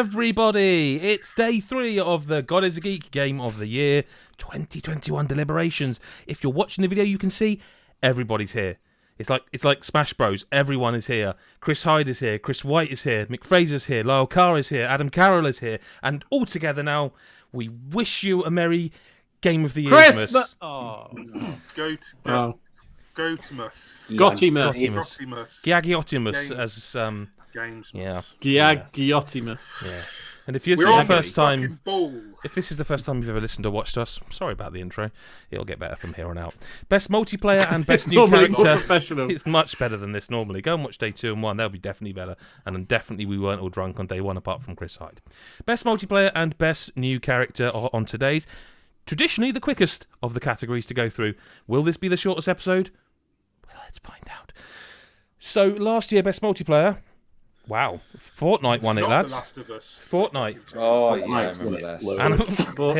everybody! It's day 3 of the God is a Geek Game of the Year 2021 deliberations. If you're watching the video, you can see everybody's here. It's like Smash Bros. Everyone is here. Chris Hyde is here. Chris White is here. Mick Fraser's here. Lyle Carr is here. Adam Carroll is here. And all together now, we wish you a merry Game of the Year. Christmas! GOTY-mus. Giagiotimus as Games. Yeah. Giagiotimus. Yeah. And if this is the first time, you've ever listened or watched us, sorry about the intro. It'll get better from here on out. Best multiplayer and best new character. It's much better than this normally. Go and watch day 2 and 1. They'll be definitely better. And then definitely we weren't all drunk on day 1 apart from Chris Hyde. Best multiplayer and best new character are on today's. Traditionally the quickest of the categories to go through. Will this be the shortest episode? Well, let's find out. So last year, best multiplayer. Wow, Fortnite won it, lads. The Last of Us. Fortnite. Oh, yeah, I remember that.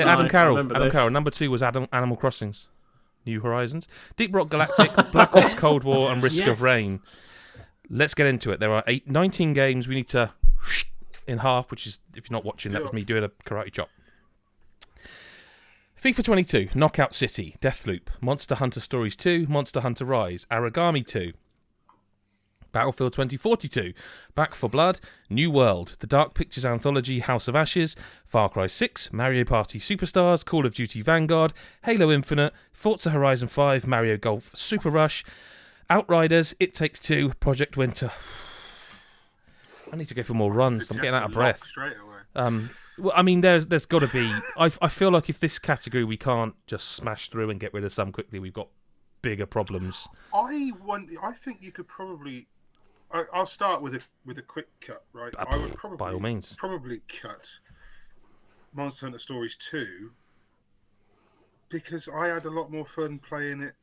Adam Carroll. Number 2 was Animal Crossings, New Horizons, Deep Rock Galactic, Black Ops Cold War, and Risk of Rain. Let's get into it. There are 19 games. We need to in half, which is, if you're not watching, that was me doing a karate chop. FIFA 22, Knockout City, Deathloop, Monster Hunter Stories 2, Monster Hunter Rise, Aragami 2, Battlefield 2042, Back 4 Blood, New World, The Dark Pictures Anthology House of Ashes, Far Cry 6, Mario Party Superstars, Call of Duty Vanguard, Halo Infinite, Forza Horizon 5, Mario Golf Super Rush, Outriders, It Takes Two, Project Winter. I need to go for more runs. I'm getting out of breath. Straight away. Well, I mean, there's got to be. I feel like if this category we can't just smash through and get rid of some quickly, we've got bigger problems. I think you could probably. I'll start with a quick cut, right? I would probably, by all means, cut Monster Hunter Stories 2 because I had a lot more fun playing it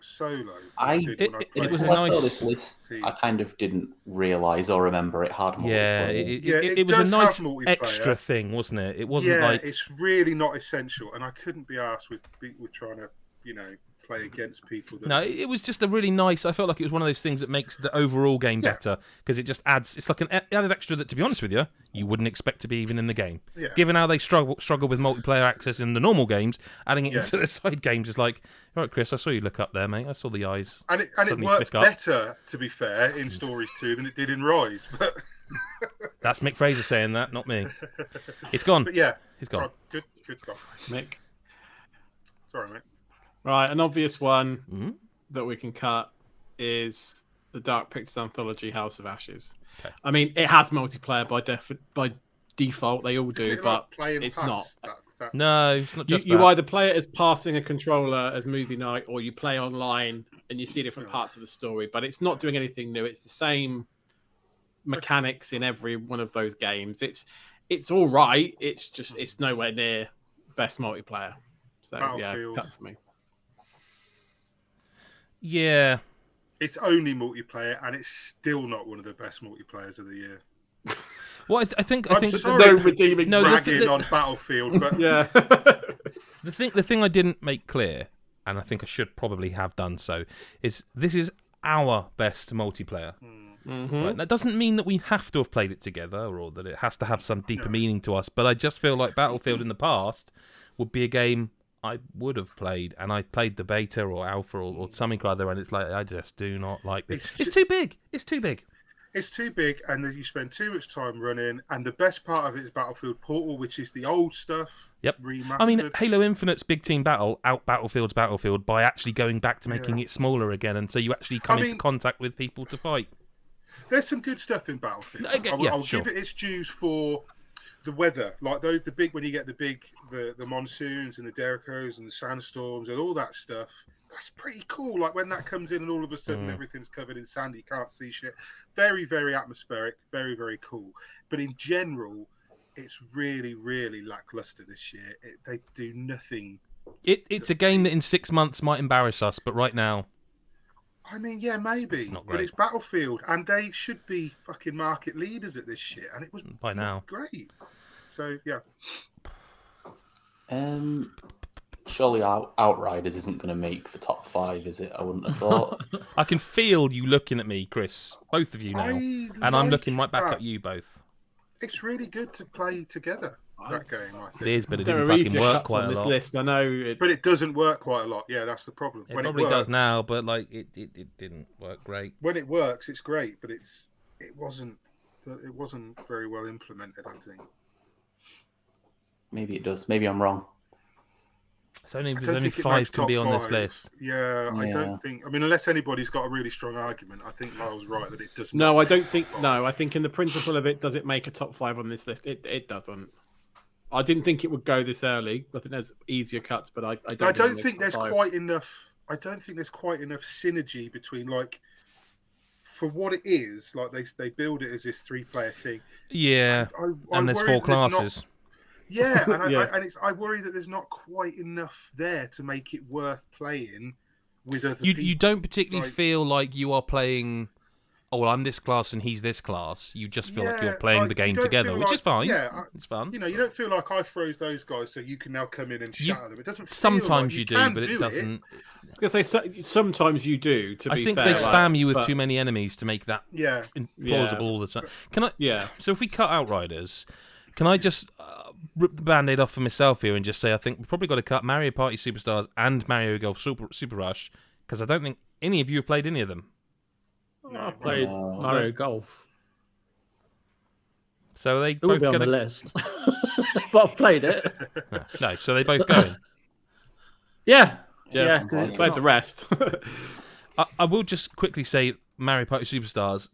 solo. It was a I nice. saw this list. I kind of didn't realise or remember it had multiplayer. It was a nice extra thing, wasn't it? It wasn't like it's really not essential, and I couldn't be asked with trying to play against people. No, it was just a really nice. I felt like it was one of those things that makes the overall game better because it just adds. It's like an added extra that, to be honest with you, you wouldn't expect to be even in the game. Yeah. Given how they struggle with multiplayer access in the normal games, adding it into the side games is like, all right, Chris, I saw you look up there, mate. I saw the eyes. And it worked better, to be fair, in Stories 2 than it did in Rise. But that's Mick Fraser saying that, not me. It's gone. But yeah, it's gone. Good stuff, Mick. Sorry, mate. Right, an obvious one that we can cut is the Dark Pictures Anthology House of Ashes. Okay. I mean, it has multiplayer by default. They all do, but it's not. No, it's not just you either play it as passing a controller as movie night, or you play online and you see different parts of the story. But it's not doing anything new. It's the same mechanics in every one of those games. It's all right. It's nowhere near best multiplayer. So Battlefield. Cut for me. Yeah. It's only multiplayer, and it's still not one of the best multiplayers of the year. Well, I think sorry no redeeming bragging on Battlefield, but yeah. the thing I didn't make clear, and I think I should probably have done so, is this is our best multiplayer. Right? That doesn't mean that we have to have played it together or that it has to have some deeper meaning to us, but I just feel like Battlefield in the past would be a game I would have played, and I played the beta or alpha or something or other, and it's like, I just do not like this. It's too big. It's too big. It's too big, and you spend too much time running, and the best part of it is Battlefield Portal, which is the old stuff remastered. I mean, Halo Infinite's big team battle Battlefield's Battlefield by actually going back to making it smaller again, and so you actually come into contact with people to fight. There's some good stuff in Battlefield. I'll give it its dues for the weather, like the big when you get the monsoons and the derricos and the sandstorms and all that stuff. That's pretty cool. Like when that comes in and all of a sudden everything's covered in sand, you can't see shit. Very, very atmospheric. Very, very cool. But in general, it's really, really lackluster this year. They do nothing. It's a game that in 6 months might embarrass us, but right now, I mean, yeah, maybe. It's not great. But it's Battlefield, and they should be fucking market leaders at this shit, and it was by now great. So yeah. Surely Outriders isn't going to make the top 5, is it? I wouldn't have thought. I can feel you looking at me, Chris. Both of you now. And I'm looking right back at you both. It's really good to play together. That game, I think. It is, but it didn't fucking work quite a lot. List. I know, but it doesn't work quite a lot. Yeah, that's the problem. It probably does now, but like it didn't work great. When it works, it's great, but it wasn't very well implemented, I think. Maybe it does. Maybe I'm wrong. There's only 5 can be on this list. Yeah, I don't think. I mean, unless anybody's got a really strong argument, I think Lyle's right that it doesn't. No, I don't think. No, I think in the principle of it, does it make a top 5 on this list? It doesn't. I didn't think it would go this early. I think there's easier cuts, but I don't think there's quite enough. I don't think there's quite enough synergy between, like, for what it is. Like they build it as this 3-player thing. Yeah, and there's 4 classes. Yeah, and I worry that there's not quite enough there to make it worth playing with other people. You don't particularly feel like you are playing. Oh, well, I'm this class and he's this class. You just feel like you're playing the game together, which is fine. Yeah, it's fun. You don't feel like I froze those guys, so you can now come in and shatter them. It doesn't. Sometimes you do, but it doesn't. I was going to say sometimes you do. I think they spam you with too many enemies to make that plausible all the time. Can I? Yeah. So if we cut Outriders, can I just rip the Band-Aid off for myself here and just say I think we've probably got to cut Mario Party Superstars and Mario Golf Super Rush, because I don't think any of you have played any of them. I've played Mario Golf. So are they it both will be on the list. But I've played it. No, so they both going. Yeah. Played the rest. I will just quickly say Mario Party Superstars.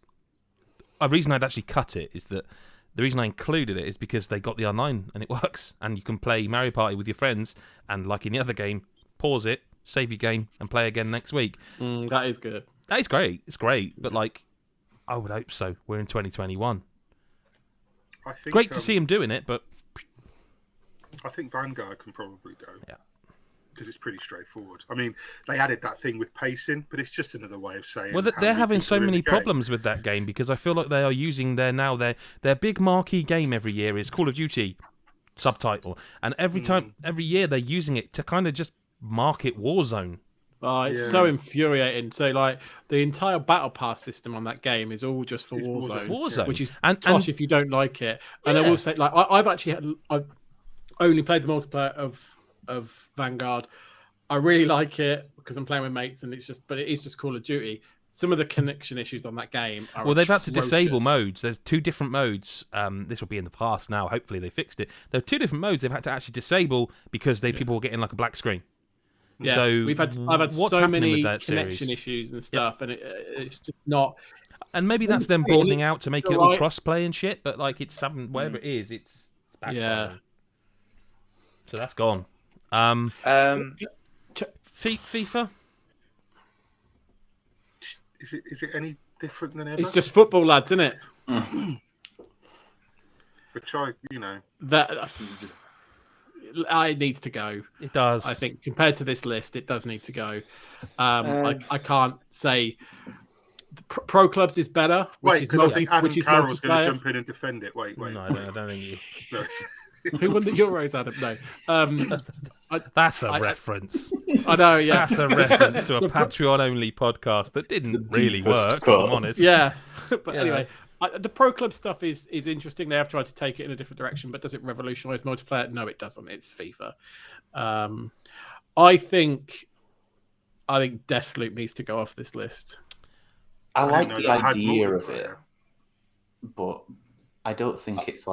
A reason I'd actually cut it is that the reason I included it is because they got the online and it works, and you can play Mario Party with your friends, and like in the other game, pause it, save your game, and play again next week. That is good. That is great. It's great, but like, I would hope so. We're in 2021. I think, great to see him doing it, but I think Vanguard can probably go. Yeah. Because it's pretty straightforward. I mean, they added that thing with pacing, but it's just another way of saying. Well, they're having so many problems with that game because I feel like they are using their big marquee game every year is Call of Duty subtitle, and every year they're using it to kind of just market Warzone. Oh, it's so infuriating. So, like, the entire battle pass system on that game is all just for Warzone, which is tosh if you don't like it. And I will say, like, I've only played the multiplayer of Vanguard. I really like it because I'm playing with mates, and it is just Call of Duty. Some of the connection issues on that game are they've had to disable modes. There's 2 different modes. This will be in the past now. Hopefully they fixed it. There are 2 different modes they've had to actually disable because people were getting like a black screen. Yeah, so I've had so many connection issues and stuff, and it's just not. And maybe that's them broadening out to make it all cross-play and shit. But like, it's something, whatever it is, it's backfiring. Yeah. So that's gone. FIFA. Is it any different than ever? It's just football, lads, isn't it? Which it needs to go. It does. I think compared to this list, it does need to go. I can't say Pro Clubs is better. Because I think Adam Carroll's going to jump in and defend it. Wait. No, I don't think you. Who won the Euros, Adam? No. That's a reference. I know, yeah. That's a reference to a Patreon-only podcast that didn't really work, if I'm honest. Yeah. But anyway, the Pro Club stuff is interesting. They have tried to take it in a different direction, but does it revolutionise multiplayer? No, it doesn't. It's FIFA. I think Deathloop needs to go off this list. I like the idea of it, but I don't think it's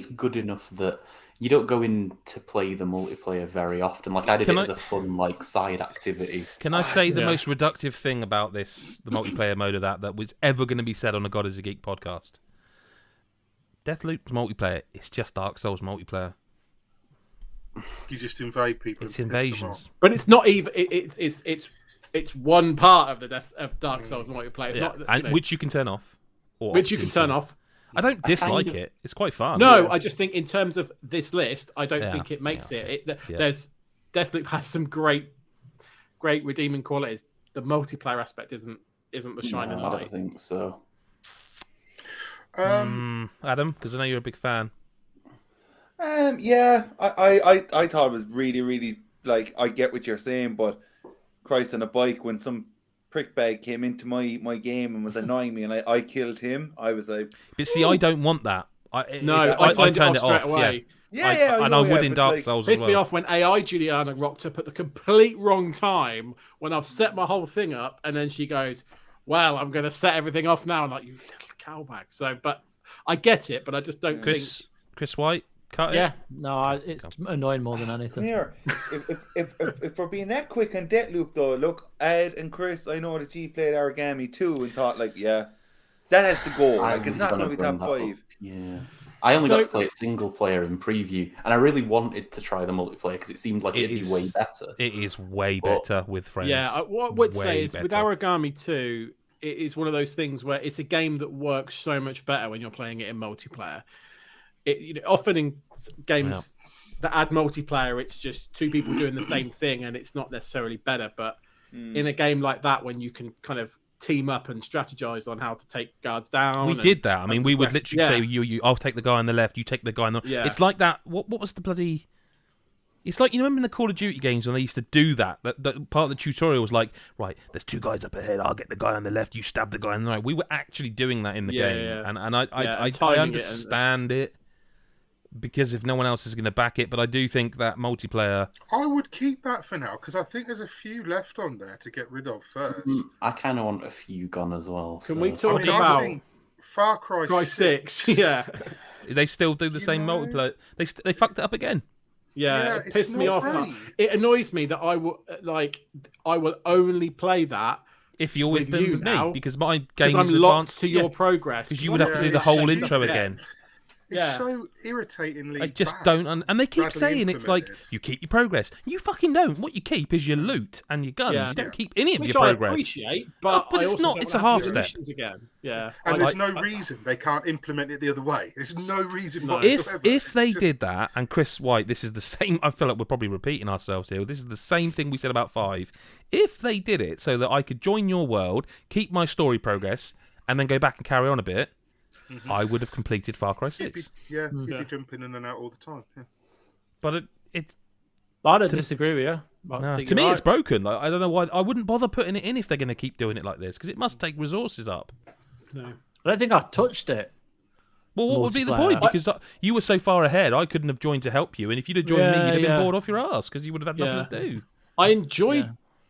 good enough that you don't go in to play the multiplayer very often. Like I did it as a fun side activity. Can I say the most reductive thing about the multiplayer mode of that was ever going to be said on a God is a Geek podcast? Deathloop's multiplayer. It's just Dark Souls multiplayer. You just invade people. It's invasions, but it's not even. It's one part of of Dark Souls multiplayer. It's not, which you can turn off. Which you can turn off. I don't dislike it. It's quite fun. No, I just think in terms of this list, I don't think it makes it. There's Deathloop has some great redeeming qualities. The multiplayer aspect isn't the shining light. I don't think so. Adam, because I know you're a big fan. Yeah, I thought it was really, really I get what you're saying, but Christ on a bike when some prickbag came into my game and was annoying me and I killed him, I was like... But see, I don't want that. I turned it off straight away. Yeah. And I would in Dark Souls as well. Pissed me off when AI Juliana rocked up at the complete wrong time when I've set my whole thing up, and then she goes, "Well, I'm going to set everything off now." I'm like, "You little cowbag." So, but I get it, but I just don't think. Chris White, cut it. Yeah, no, it's annoying more than anything. Here, if we're being that quick on Deathloop, though, look, Ed and Chris, I know that you played Origami too, and thought like, yeah, that has to go. Like, it's not going to be top 5. Yeah. I only got to play it single player in preview, and I really wanted to try the multiplayer because it seemed like it'd be way better. It is way better with friends. Yeah, what I would say is with Origami 2, it is one of those things where it's a game that works so much better when you're playing it in multiplayer. Often in games that add multiplayer, it's just two people doing the same thing, and it's not necessarily better. But in a game like that, when you can kind of team up and strategize on how to take guards down. We did that. I mean, we would literally say, I'll take the guy on the left, you take the guy on the... Yeah. It's like that... What was the bloody... It's like, you remember in the Call of Duty games when they used to do that? That part of the tutorial was like, right, there's 2 guys up ahead, I'll get the guy on the left, you stab the guy on the right. We were actually doing that in the game. Yeah. And I understand it. Because if no one else is going to back it, but I do think that multiplayer... I would keep that for now, because I think there's a few left on there to get rid of first. I kind of want a few gone as well. Can we talk about Far Cry 6? Yeah. They still do the same multiplayer. They fucked it up again. Yeah, it pissed me off. It annoys me that I will only play that if you're with me now, because my game is locked to your progress. Because you would have to do the whole intro again. It's so irritatingly I just bad, don't... And they keep saying it's like, you keep your progress. You fucking don't. What you keep is your loot and your guns. You don't keep any of your progress. Which I appreciate, but it's not. It's a half step. Again. Yeah. And there's no reason they can't implement it the other way. There's no reason whatsoever. If they did that, and Chris White, this is the same... I feel like we're probably repeating ourselves here. This is the same thing we said about 5. If they did it so that I could join your world, keep my story progress, and then go back and carry on a bit... I would have completed Far Cry 6. You'd be jumping in and out all the time. Yeah. But it's... I don't disagree with you. To me, it's broken. Like, I don't know why. I wouldn't bother putting it in if they're going to keep doing it like this, because it must take resources up. No. I don't think I touched it. Well, what would be the point? Because you were so far ahead, I couldn't have joined to help you. And if you'd have joined me, you'd have been bored off your ass, because you would have had nothing to do. I enjoyed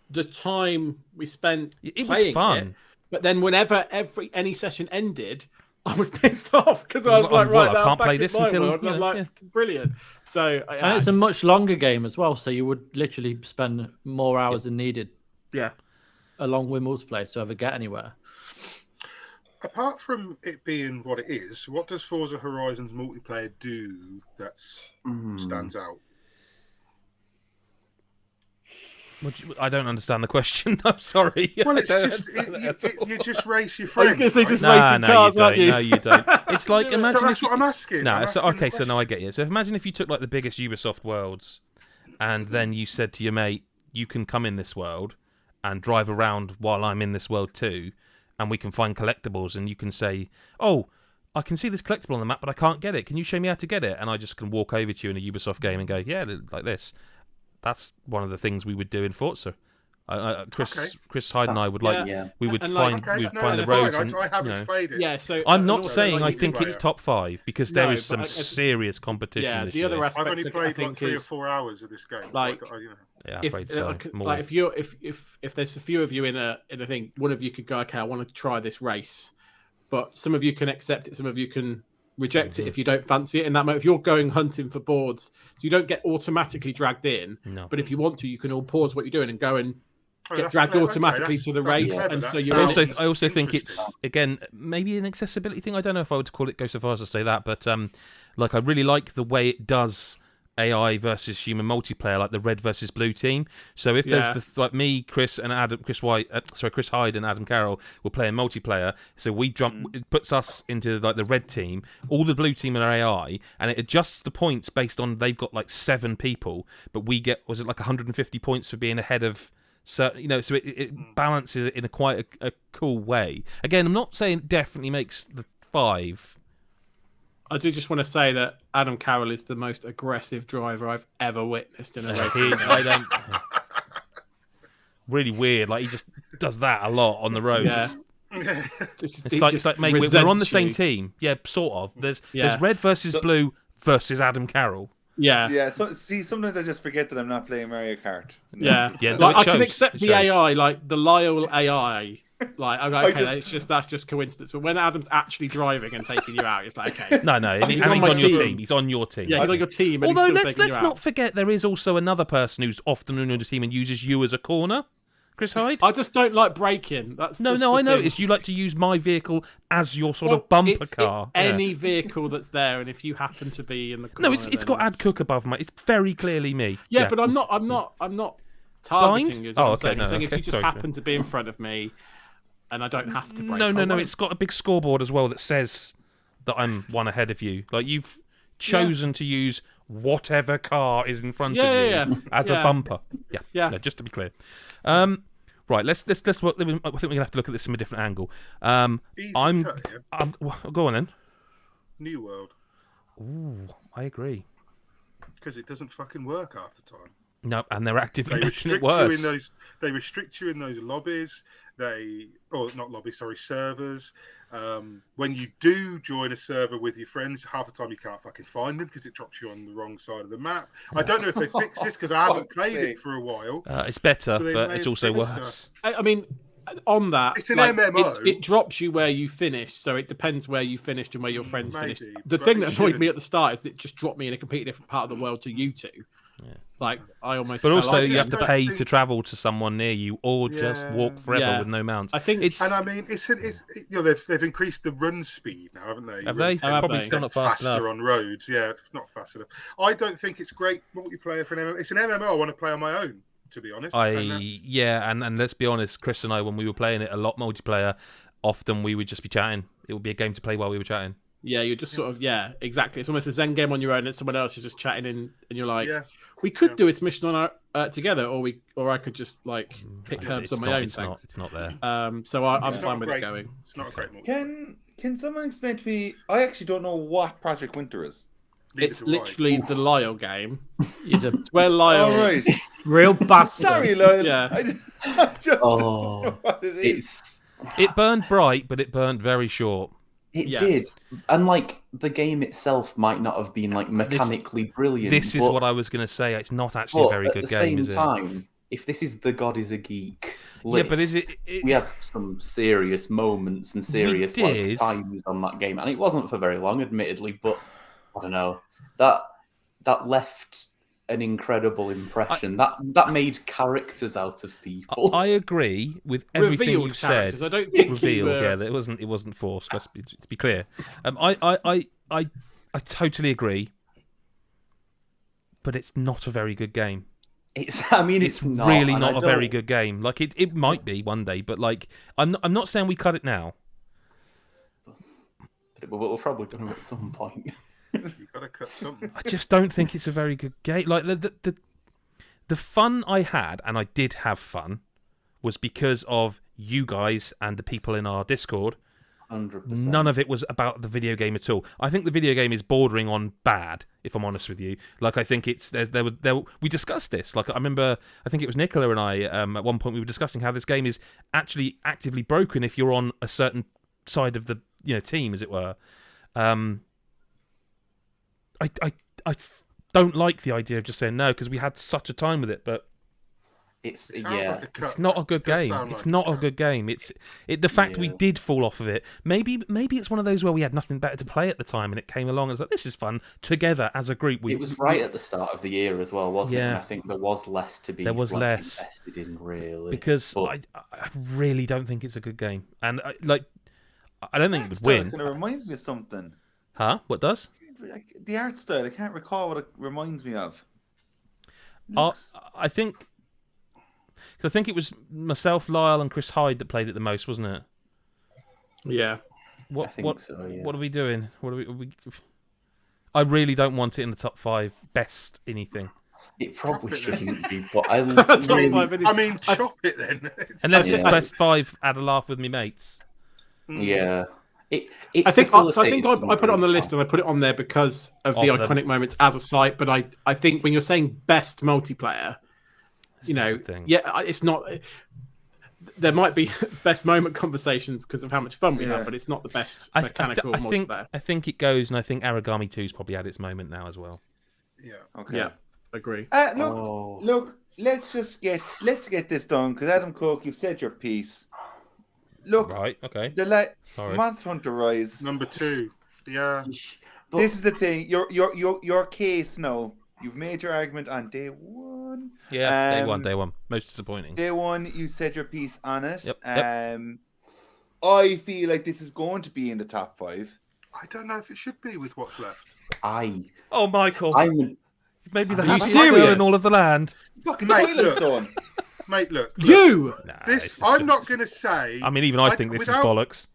the time we spent It was fun. But then whenever any session ended... I was pissed off because I was like, right, I can't play this until... I'm like, brilliant. So, and it's a much longer game as well, so you would literally spend more hours than needed. Yeah. Along with multiplayer to ever get anywhere. Apart from it being what it is, what does Forza Horizon's multiplayer do that stands out? I don't understand the question. I'm sorry. Well, it's just you just race your friends. I guess they just racing cars, aren't you? No, you don't. It's like imagine. That's what I'm asking. No, okay. So now I get you. So imagine if you took like the biggest Ubisoft worlds, and then you said to your mate, "You can come in this world and drive around while I'm in this world too, and we can find collectibles, and you can say, oh." I can see this collectible on the map, but I can't get it. Can you show me how to get it? And I just can walk over to you in a Ubisoft game and go, yeah, like this. That's one of the things we would do in Forza. Chris Hyde and I would we would find the roads. I haven't played it. Yeah, so I'm not saying I think it's top 5 because there is some serious competition. Yeah, this the other year. aspects I've only played like 3 or 4 hours of this game. Like, yeah, I'm afraid so. Like if there's a few of you in a thing, one of you could go, okay, I want to try this race, but some of you can accept it, some of you can reject it if you don't fancy it in that moment. If you're going hunting for boards, so you don't get automatically dragged in. No. But if you want to, you can all pause what you're doing and go and get dragged automatically to the race. And so you I also think it's again maybe an accessibility thing. I don't know if I would call it go so far as to say that, but like I really like the way it does AI versus human multiplayer, like the red versus blue team. So if there's like me, Chris Hyde and Adam Carroll will play in multiplayer. So we jump, it puts us into like the red team. All the blue team are AI, and it adjusts the points based on they've got like 7 people, but we get 150 points for being ahead of. So so it balances it in a quite a cool way. Again, I'm not saying it definitely makes the 5. I do just want to say that Adam Carroll is the most aggressive driver I've ever witnessed in a race. Really weird. Like he just does that a lot on the road. Yeah. It's like mate, we're on the same team. Yeah, sort of. There's red versus blue versus Adam Carroll. Yeah. So see, sometimes I just forget that I'm not playing Mario Kart. Yeah. Like I can accept the AI, like the Lyle AI. Like okay, that's just coincidence. But when Adam's actually driving and taking you out, it's like okay. No, he's on your team. He's on your team. Yeah, he's on your team. Although let's not forget there is also another person who's often on your team and uses you as a corner. Chris Hyde? I just don't like braking. That's no. I noticed you like to use my vehicle as your sort of bumper car. Any vehicle that's there, and if you happen to be in the corner, it's got Ad Cook above me. It's very clearly me. Yeah, but I'm not targeting you. I'm saying if you just happen to be in front of me, and I don't have to brake. No. It's got a big scoreboard as well that says that I'm one ahead of you. Like you've chosen to use whatever car is in front of you as a bumper. Yeah. No, just to be clear. Right, let's. I think we're gonna have to look at this from a different angle. Go on then. New World. Ooh, I agree. Because it doesn't fucking work half the time. No, and they're actively making it worse. They restrict you in those lobbies. Servers. When you do join a server with your friends, half the time you can't fucking find them because it drops you on the wrong side of the map. I don't know if they fix this because I haven't played it for a while. It's better, but it's also worse. I mean, on that, it's an MMO. It drops you where you finish, so it depends where you finished and where your friends finished. The thing that annoyed me at the start is it just dropped me in a completely different part of the world to you two. Yeah. Like I almost. But also, you have to pay to travel to someone near you, or just walk forever with no mounts. I think it's. And I mean, they've increased the run speed now, haven't they? Have they? It's probably still not fast enough. On roads. Yeah, it's not fast enough. I don't think it's great multiplayer for an MMO. It's an MMO I want to play on my own, to be honest. And let's be honest, Chris and I, when we were playing it a lot multiplayer, often we would just be chatting. It would be a game to play while we were chatting. Yeah, you're just sort of exactly. It's almost a Zen game on your own, and someone else is just chatting in, and you're like. Yeah. We could do this mission on our together, or I could just like pick herbs on my own. It's not there. So I'm fine with it going. It's not a great movie. Can someone explain to me? I actually don't know what Project Winter is. It's literally the Lyle game. It's where Lyle. All right. Real bastard. Sorry, Lyle. Yeah. I just don't know what it is. It burned bright, but it burned very short. It did, and like the game itself might not have been like mechanically brilliant. This is what I was going to say. It's not actually a very good game, is it? At the same time, if this is the God is a Geek list, but is it? We have some serious moments and serious times on that game, and it wasn't for very long, admittedly. But I don't know, that left an incrable impression. That made characters out of people. I agree with everything you've said. I don't think revealed. Yeah, it wasn't forced. Let's be clear. I totally agree, but it's not a very good game. It's not, really not a very good game. Like it might be one day, but like I'm not saying we cut it now. But we're probably going to at some point. You've got to cut something. I just don't think it's a very good game. Like the fun I had, and I did have fun, was because of you guys and the people in our Discord. 100%. None of it was about the video game at all. I think the video game is bordering on bad, if I'm honest with you. Like I think it's we discussed this. Like I remember, I think it was Nicola and I at one point we were discussing how this game is actually actively broken if you're on a certain side of the team, as it were. I don't like the idea of just saying no because we had such a time with it, but it's not a good game. It's not a good game. The fact we did fall off of it. Maybe it's one of those where we had nothing better to play at the time, and it came along and was like, this is fun together as a group. It was right at the start of the year as well, wasn't it? And I think there was less to be. There was less invested in, really, because I really don't think it's a good game, and I don't think it would win. It reminds me of something. Huh? What does? The art style. I can't recall what it reminds me of. I think it was myself, Lyle, and Chris Hyde that played it the most, wasn't it? Yeah. I think so, yeah. What are we doing? I really don't want it in the top 5 best anything. It probably shouldn't be, but I chop it then. Unless it's best 5, add a laugh with me mates. Yeah. I think I put it on the list and I put it on there because of the iconic moments as a site. But I think when you're saying best multiplayer, it's not. there might be best moment conversations because of how much fun we have, but it's not the best mechanical multiplayer. I think it goes, and I think Origami 2's probably had its moment now as well. Yeah. Okay. Yeah. Agree. Look. Let's get this done because Adam Cook, you've said your piece. Look. Right. Okay. Monster Hunter Rise number 2. Yeah. This is the thing. Your case now. You've made your argument on day 1. Yeah, day one. Most disappointing. Day 1, you said your piece on it. Yep. I feel like this is going to be in the top 5. I don't know if it should be with what's left. Oh, Michael. Maybe the happiest girl in all of the land. Fucking toilet on. Mate, look. You! I'm not going to say... I mean, even I think this is bollocks.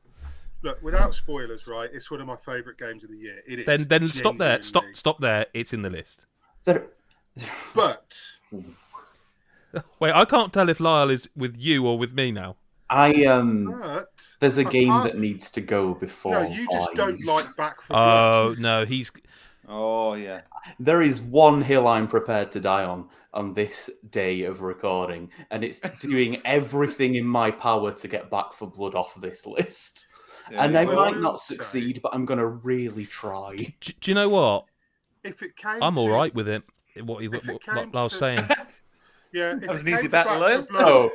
Look, without spoilers, right, it's one of my favourite games of the year. It is. Then stop there. Stop there. It's in the list. But... Wait, I can't tell if Lyle is with you or with me now. There's a game that needs to go before. No, you just don't like Back 4 Blood. Oh, no, Oh, yeah. There is one hill I'm prepared to die on this day of recording, and it's doing everything in my power to get Back 4 Blood off this list. Yeah, and I might not succeed, but I'm going to really try. Do you know what? If it came I'm all right with it. What I was saying. Yeah, that was an easy battle,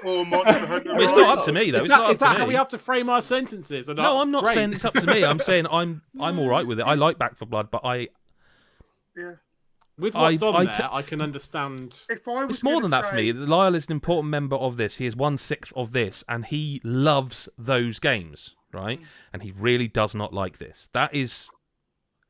or Monster Hunter It's not up to me, though. Is that how we have to frame our sentences? No, I'm not saying it's up to me. I'm saying I'm all right with it. I like Back 4 Blood, but with what's on there, I can understand. It's more than that for me. Lyle is an important member of this. He is 1/6 of this, and he loves those games, right? And he really does not like this. That is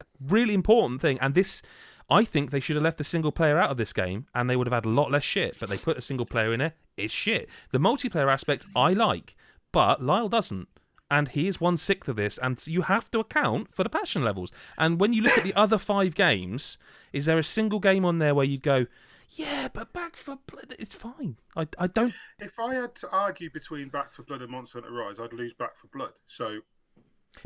a really important thing. And this, I think they should have left the single player out of this game, and they would have had a lot less shit. But they put a single player in there. It's shit. The multiplayer aspect I like, but Lyle doesn't. And he is 1/6 of this, and you have to account for the passion levels. And when you look at the other 5 games, is there a single game on there where you'd go, yeah, but Back 4 Blood, it's fine. I don't... If I had to argue between Back 4 Blood and Monster Hunter Rise, I'd lose Back 4 Blood. So...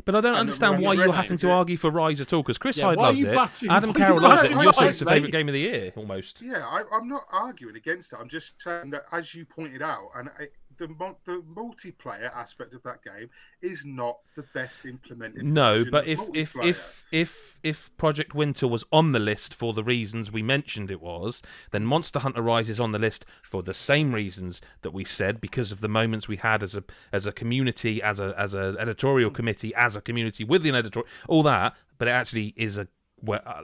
But I don't understand why you're having to argue for Rise at all, because Chris Hyde loves it, Adam Carroll loves it, and you're saying it's the favourite game of the year, almost. Yeah, I'm not arguing against it. I'm just saying that, as you pointed out, and the multiplayer aspect of that game is not the best implemented. No, but if Project Winter was on the list for the reasons we mentioned it was, then Monster Hunter Rise is on the list for the same reasons that we said, because of the moments we had as a community, as a editorial committee, as a community within editorial, all that. But it actually is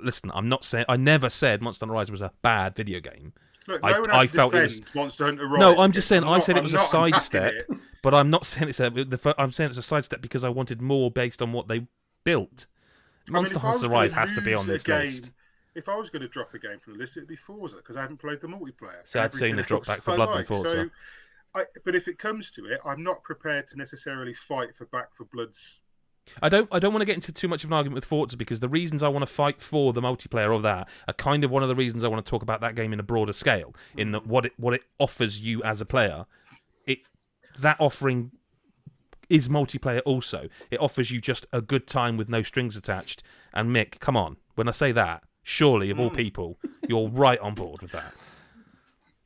listen, I'm not saying, I never said Monster Hunter Rise was a bad video game. Look, I felt it was Monster Hunter Rise. No, I'm just saying. I said it was a sidestep, but I'm not saying it's I'm saying it's a sidestep because I wanted more based on what they built. Monster Hunter Rise has to be on this list. If I was going to drop a game from the list, it'd be Forza because I haven't played the multiplayer. So I'd seen the drop Back 4 Blood and Forza. But if it comes to it, I'm not prepared to necessarily fight for Back 4 Blood's. I don't want to get into too much of an argument with Forza because the reasons I want to fight for the multiplayer of that are kind of one of the reasons I want to talk about that game in a broader scale. In that what it offers you as a player, that offering is multiplayer also. It offers you just a good time with no strings attached. And Mick, come on, when I say that, surely of all people, you're right on board with that.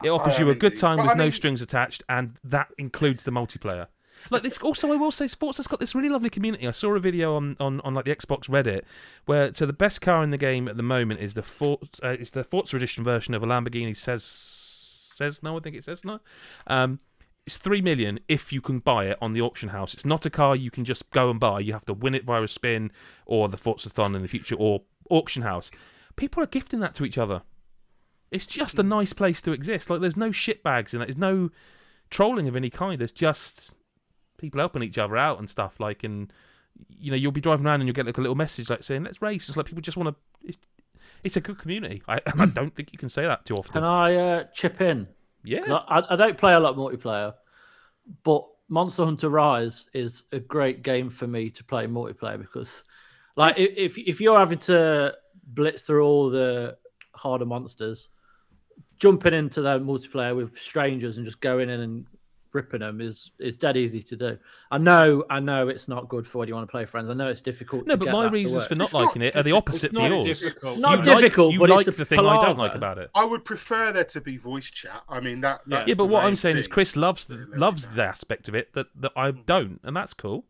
It offers you a good time with no strings attached, and that includes the multiplayer. Like this, also, I will say, Forza's got this really lovely community. I saw a video on like the Xbox Reddit where the best car in the game at the moment is the Forza Edition version of a Lamborghini Cessna. I think it's Cessna. It's 3 million if you can buy it on the auction house. It's not a car you can just go and buy. You have to win it via a spin or the Forza-thon in the future or auction house. People are gifting that to each other. It's just a nice place to exist. Like there's no shitbags in it. There's no trolling of any kind. There's just people helping each other out and stuff. Like, and you know, you'll be driving around and you'll get like a little message like saying, "Let's race." It's like people just want to. It's a good community. I don't think you can say that too often. Can I chip in? Yeah. I don't play a lot of multiplayer, but Monster Hunter Rise is a great game for me to play multiplayer because, like, if you're having to blitz through all the harder monsters, jumping into the multiplayer with strangers and just going in and ripping them is dead easy to do. I know it's not good for when you want to play friends. I know it's difficult. No, but my reasons for not liking it are the opposite to yours. It's not difficult, but it's the thing I don't like about it. I would prefer there to be voice chat. I mean that. Yeah, but what I'm saying is Chris loves the aspect of it that I don't, and that's cool.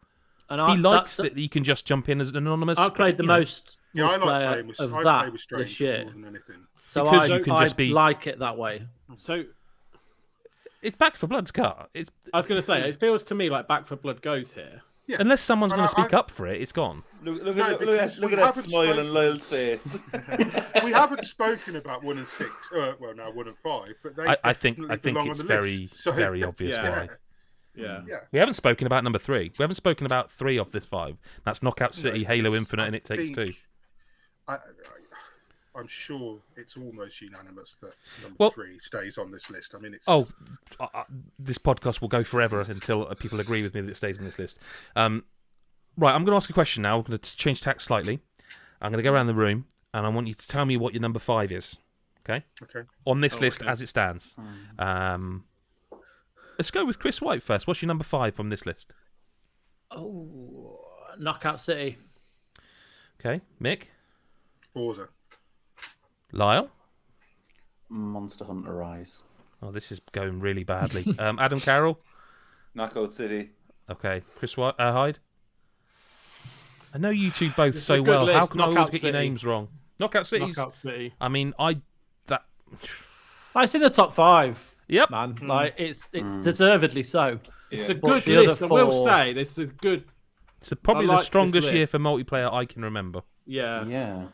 And he likes that you can just jump in as an anonymous. I've played the most multiplayer of that this year. More than anything. So because you can just like it that way. So. It's Back 4 Blood's cut. I was going to say, it feels to me like Back 4 Blood goes here. Yeah. Unless someone's going to speak up for it, it's gone. Look at that smile on Lyle's face. We haven't spoken about 1 and 6. Well, now 1 and 5, but I think it's very obvious why. Yeah. We haven't spoken about number 3. We haven't spoken about 3 of this 5. That's Knockout City, Halo Infinite, and It Takes Two. I'm sure it's almost unanimous that number 3 stays on this list. I mean, it's this podcast will go forever until people agree with me that it stays on this list. Right, I'm going to ask a question now. I'm going to change tack slightly. I'm going to go around the room, and I want you to tell me what your number 5 is. Okay. On this list as it stands. Let's go with Chris White first. What's your number 5 from this list? Oh, Knockout City. Okay, Mick. Forza. Lyle? Monster Hunter Rise. Oh, this is going really badly. Adam Carroll? Knockout City. Okay. Chris Hyde? I know you two both so well. List. How can I always get your names wrong? Knockout City. I mean, it's in the top 5. Yep. Man. Like, it's deservedly so. It's a good list. I will say, this is a good... It's probably the strongest year for multiplayer I can remember. Yeah.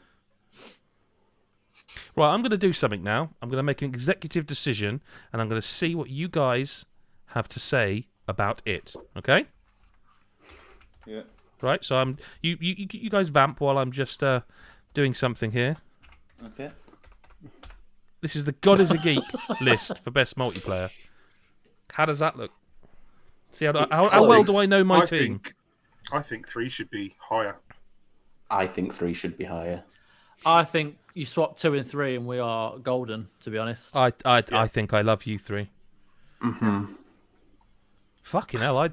Right, I'm going to do something now. I'm going to make an executive decision, and I'm going to see what you guys have to say about it. Okay? Yeah. Right. So you guys vamp while I'm just doing something here. Okay. This is the God is a Geek list for best multiplayer. How does that look? See how well do I know my team? I think 3 should be higher. I think 3 should be higher. I think you swap 2 and 3 and we are golden, to be honest. I think I love you 3. Mm-hmm. Fucking hell, I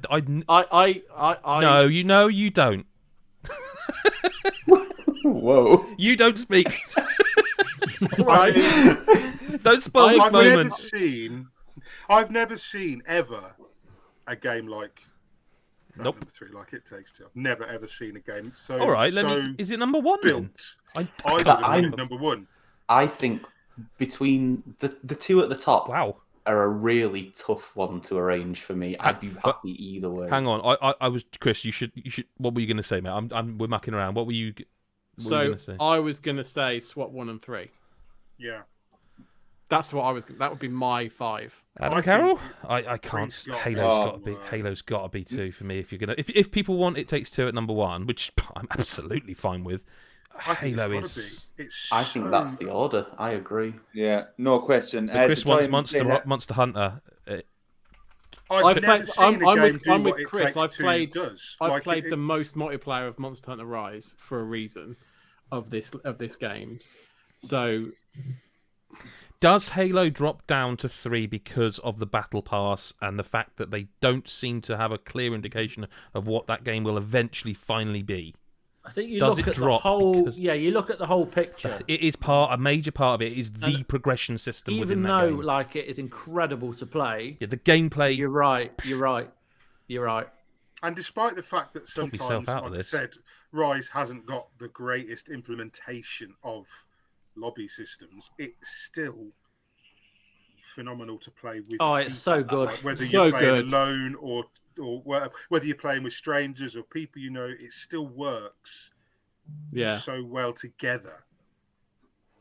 No, you don't. Whoa. You don't speak. Right. Don't spoil this moment. I've never seen ever a game like number 3, like It Takes Two. I've never ever seen a game so. All right, is it number 1 built? Then? I number 1. I think between the 2 at the top, are a really tough one to arrange for me. I'd be happy either way. Hang on, I was Chris. You should. What were you going to say, mate? We're mucking around. What were you? So I was going to say swap 1 and 3. Yeah. That's what I was. That would be my 5. Adam Carroll? I can't. Halo's got to be 2 for me. If you're gonna, if people want It Takes Two at number 1, which I'm absolutely fine with. Halo is. I think that's the order. I agree. Yeah, no question. Chris wants Monster Hunter. I'm with Chris. I've played the most multiplayer of Monster Hunter Rise for a reason of this game. So. Does Halo drop down to 3 because of the Battle Pass and the fact that they don't seem to have a clear indication of what that game will eventually finally be? I think you look at the whole. Yeah, you look at the whole picture. It is a major part of it. Is the progression system within that game. Even though, like, it is incredible to play. Yeah, the gameplay. You're right. And despite the fact that sometimes, like I said, Rise hasn't got the greatest implementation of lobby systems, it's still phenomenal to play with. Oh, it's so good. Like, whether you're playing alone or whether you're playing with strangers or people you know, it still works so well together.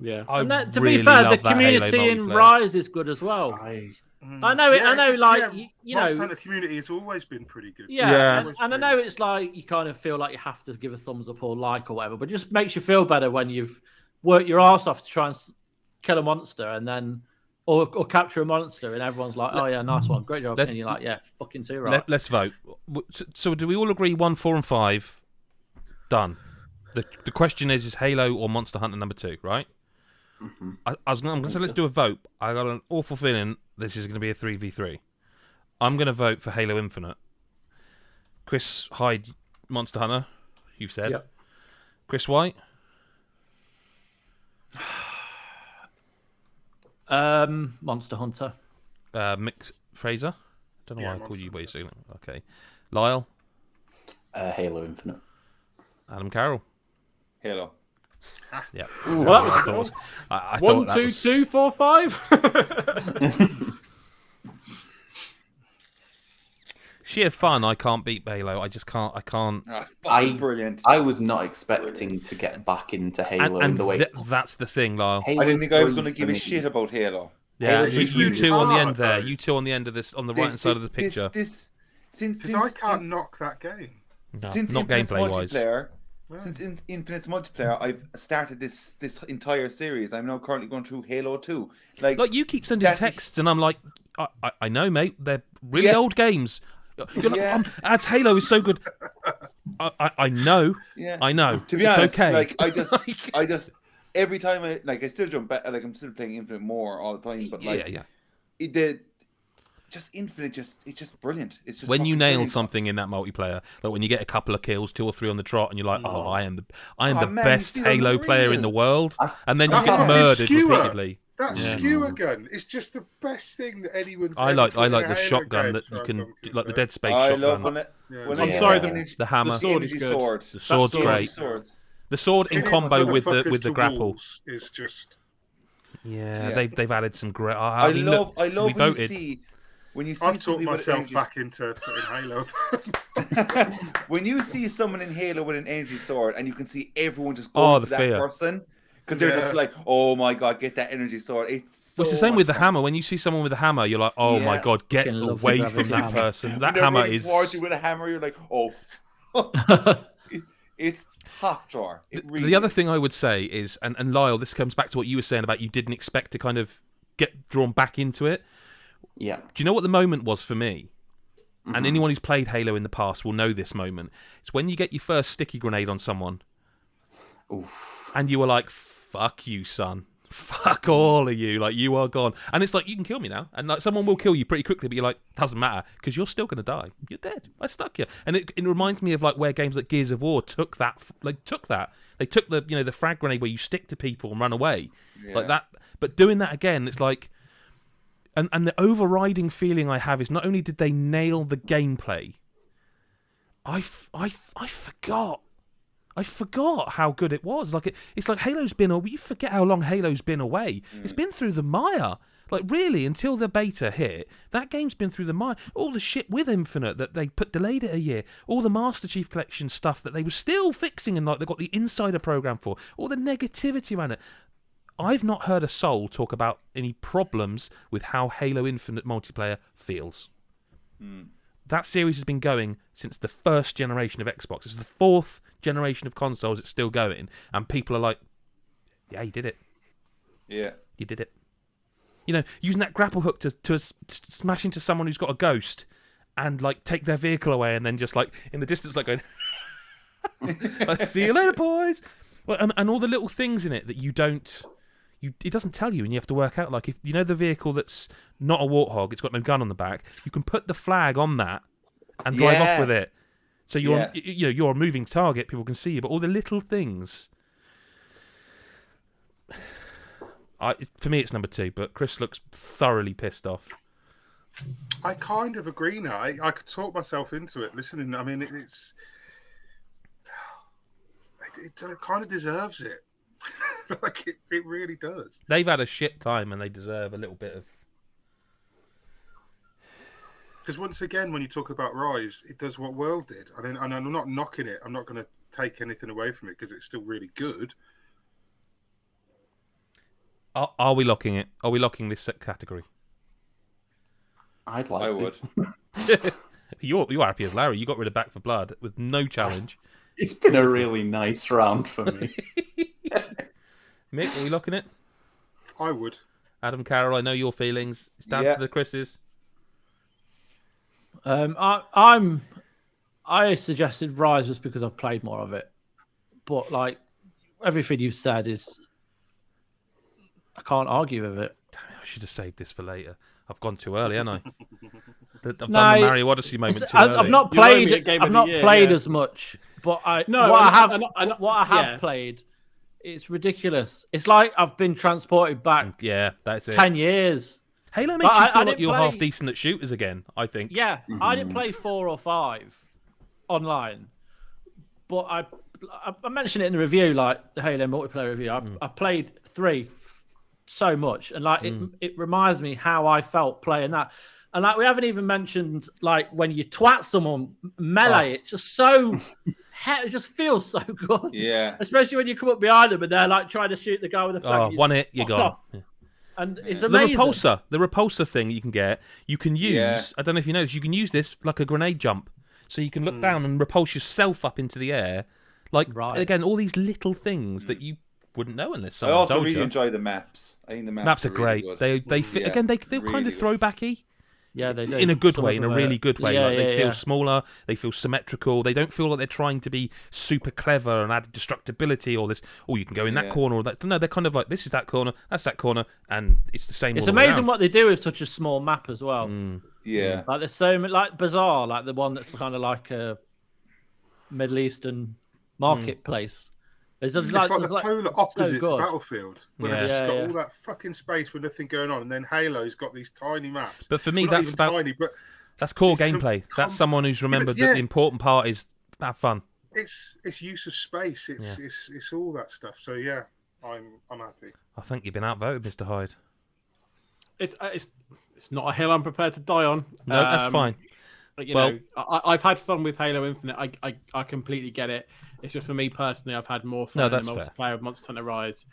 Yeah. To be fair, the community in Rise is good as well. I know. You know, the community has always been pretty good. Yeah. And I know it's like you kind of feel like you have to give a thumbs up or like or whatever, but it just makes you feel better when you've worked your arse off to try and kill a monster and then or capture a monster and everyone's like, oh yeah, nice one, great job, and you're like, yeah, fucking too right. Let's vote. So do we all agree 1, 4, and 5? Done. The question is Halo or Monster Hunter number 2, right? Mm-hmm. I'm going to say let's do a vote. I got an awful feeling this is going to be a 3v3. I'm going to vote for Halo Infinite. Chris Hyde, Monster Hunter, you've said. Yep. Chris White? Monster Hunter. Mick Fraser? Don't know why I called you Monster basically. Okay. Lyle? Halo Infinite. Adam Carroll? Halo. Yeah. Well, that was I 1, thought 2, was... 2, 4, 5. Sheer fun, I can't beat Halo. I just can't. I can't. Brilliant. I was not expecting to get back into Halo in the way. That's the thing, Lyle. I didn't think I was going to give a shit about Halo. Yeah, you two on the end there. You two on the end of this, on the right hand side of the picture. Because I can't knock that game. No, since not gameplay wise. Since Infinite's multiplayer, I've started this entire series. I'm now currently going through Halo 2. Like you keep sending texts, and I'm like, I know, mate. They're really old games. You're like, Ads Halo is so good. I know. Yeah. I know. To be honest, okay. like I just every time I still jump back. Like I'm still playing Infinite more all the time. But like, just Infinite, it's just brilliant. It's just when you nail brilliant. something in that multiplayer, like when you get a couple of kills, 2 or 3 on the trot, and you're like, oh, I am the best Halo player in the world, and then you get murdered repeatedly. That skewer gun is just the best thing that anyone's. I like the shotgun that you can, like the Dead Space shotgun. I love when I'm sorry, the hammer. The sword is good. The sword's great. The sword in combo with the grapple is just. Yeah, they've added some great. I love when you see I've talked myself back into putting Halo. When you see someone in Halo with an energy sword and you can see everyone just go for that person. Because they're just like, oh my god, get that energy sword. It's Towards you with a hammer, you're like, oh. It's top drawer. The other thing I would say is, and Lyle, this comes back to what you were saying about you didn't expect to kind of get drawn back into it. Yeah. Do you know what the moment was for me? Mm-hmm. And anyone who's played Halo in the past will know this moment. It's when you get your first sticky grenade on someone. Oof. And you were like, fuck you, son. Fuck all of you. Like, you are gone. And it's like, you can kill me now. And like, someone will kill you pretty quickly, but you're like, doesn't matter, because you're still going to die. You're dead. I stuck you. And it reminds me of like where games like Gears of War took that. They took the frag grenade where you stick to people and run away. Yeah. Like that. But doing that again, it's like, and the overriding feeling I have is not only did they nail the gameplay, I forgot. I forgot how good it was. Like it's like Halo's been away. You forget how long Halo's been away. It's been through the mire. Like really, until the beta hit, that game's been through the mire. All the shit with Infinite that they delayed it a year. All the Master Chief Collection stuff that they were still fixing and like they got the insider program for. All the negativity around it. I've not heard a soul talk about any problems with how Halo Infinite multiplayer feels. That series has been going since the first generation of Xbox. It's the 4th generation of consoles. It's still going. And people are like, yeah, you did it. Yeah. You did it. You know, using that grapple hook to smash into someone who's got a ghost and, like, take their vehicle away and then just, like, in the distance, like, going, see you later, boys. Well, and all the little things in it that you don't... it doesn't tell you, and you have to work out. Like, if you know the vehicle that's not a Warthog, it's got no gun on the back. You can put the flag on that and drive off with it. So you're a moving target. People can see you, but all the little things. For me, it's number 2. But Chris looks thoroughly pissed off. I kind of agree now. I could talk myself into it. Listening, I mean, it kind of deserves it. Like it really does. They've had a shit time and they deserve a little bit of. Because once again, when you talk about Rise, it does what World did. And I'm not knocking it. I'm not going to take anything away from it because it's still really good. Are we locking it? Are we locking this category? I would. You're happy as Larry. You got rid of Back 4 Blood with no challenge. It's been a really nice round for me. Mick, are we locking it? I would. Adam Carroll, I know your feelings. It's down to the Chris's. I suggested Rise just because I've played more of it, but like everything you've said is, I can't argue with it. Damn it, I should have saved this for later. I've gone too early, haven't I? I've done the Mario Odyssey moment too early. I've not played. I've not played as much, but what I have played. It's ridiculous. It's like I've been transported back. Yeah, that's it. 10 years. Halo makes you feel like you're half decent at shooters again, I think. Yeah, I didn't play 4 or 5 online, but I mentioned it in the review, like the Halo multiplayer review. I played 3 so much, and like it reminds me how I felt playing that. And like we haven't even mentioned like when you twat someone melee, it's just so. It just feels so good. Yeah. Especially when you come up behind them and they're like trying to shoot the guy with the flag. Oh, one hit, you're gone. Yeah. And it's amazing. The repulsor thing you can get, you can use, I don't know if you noticed, you can use this like a grenade jump. So you can look down and repulse yourself up into the air. Like, again, all these little things that you wouldn't know unless someone told you. I also really enjoy the maps. I think the maps are great. Really they fit, again, they feel really kind of throwbacky. Yeah, they do. In a good way, in a really good way. Yeah, like they feel smaller, they feel symmetrical. They don't feel like they're trying to be super clever and add destructibility or this. Oh, you can go in that corner or that. No, they're kind of like this is that corner, that's that corner, and it's the same. It's amazing what they do with such a small map as well. Yeah, like there's so many, like Bazaar, like the one that's kind of like a Middle Eastern marketplace. It's like the polar opposite to Battlefield, where they've just got all that fucking space with nothing going on, and then Halo's got these tiny maps. But for me, that's tiny, but that's core gameplay. That's someone who's remembered that the important part is have fun. It's use of space. It's all that stuff. So yeah, I'm happy. I think you've been outvoted, Mr. Hyde. It's not a hill I'm prepared to die on. No, that's fine. You know, I've had fun with Halo Infinite. I completely get it. It's just for me personally, I've had more fun in the multiplayer of Monster Hunter Rise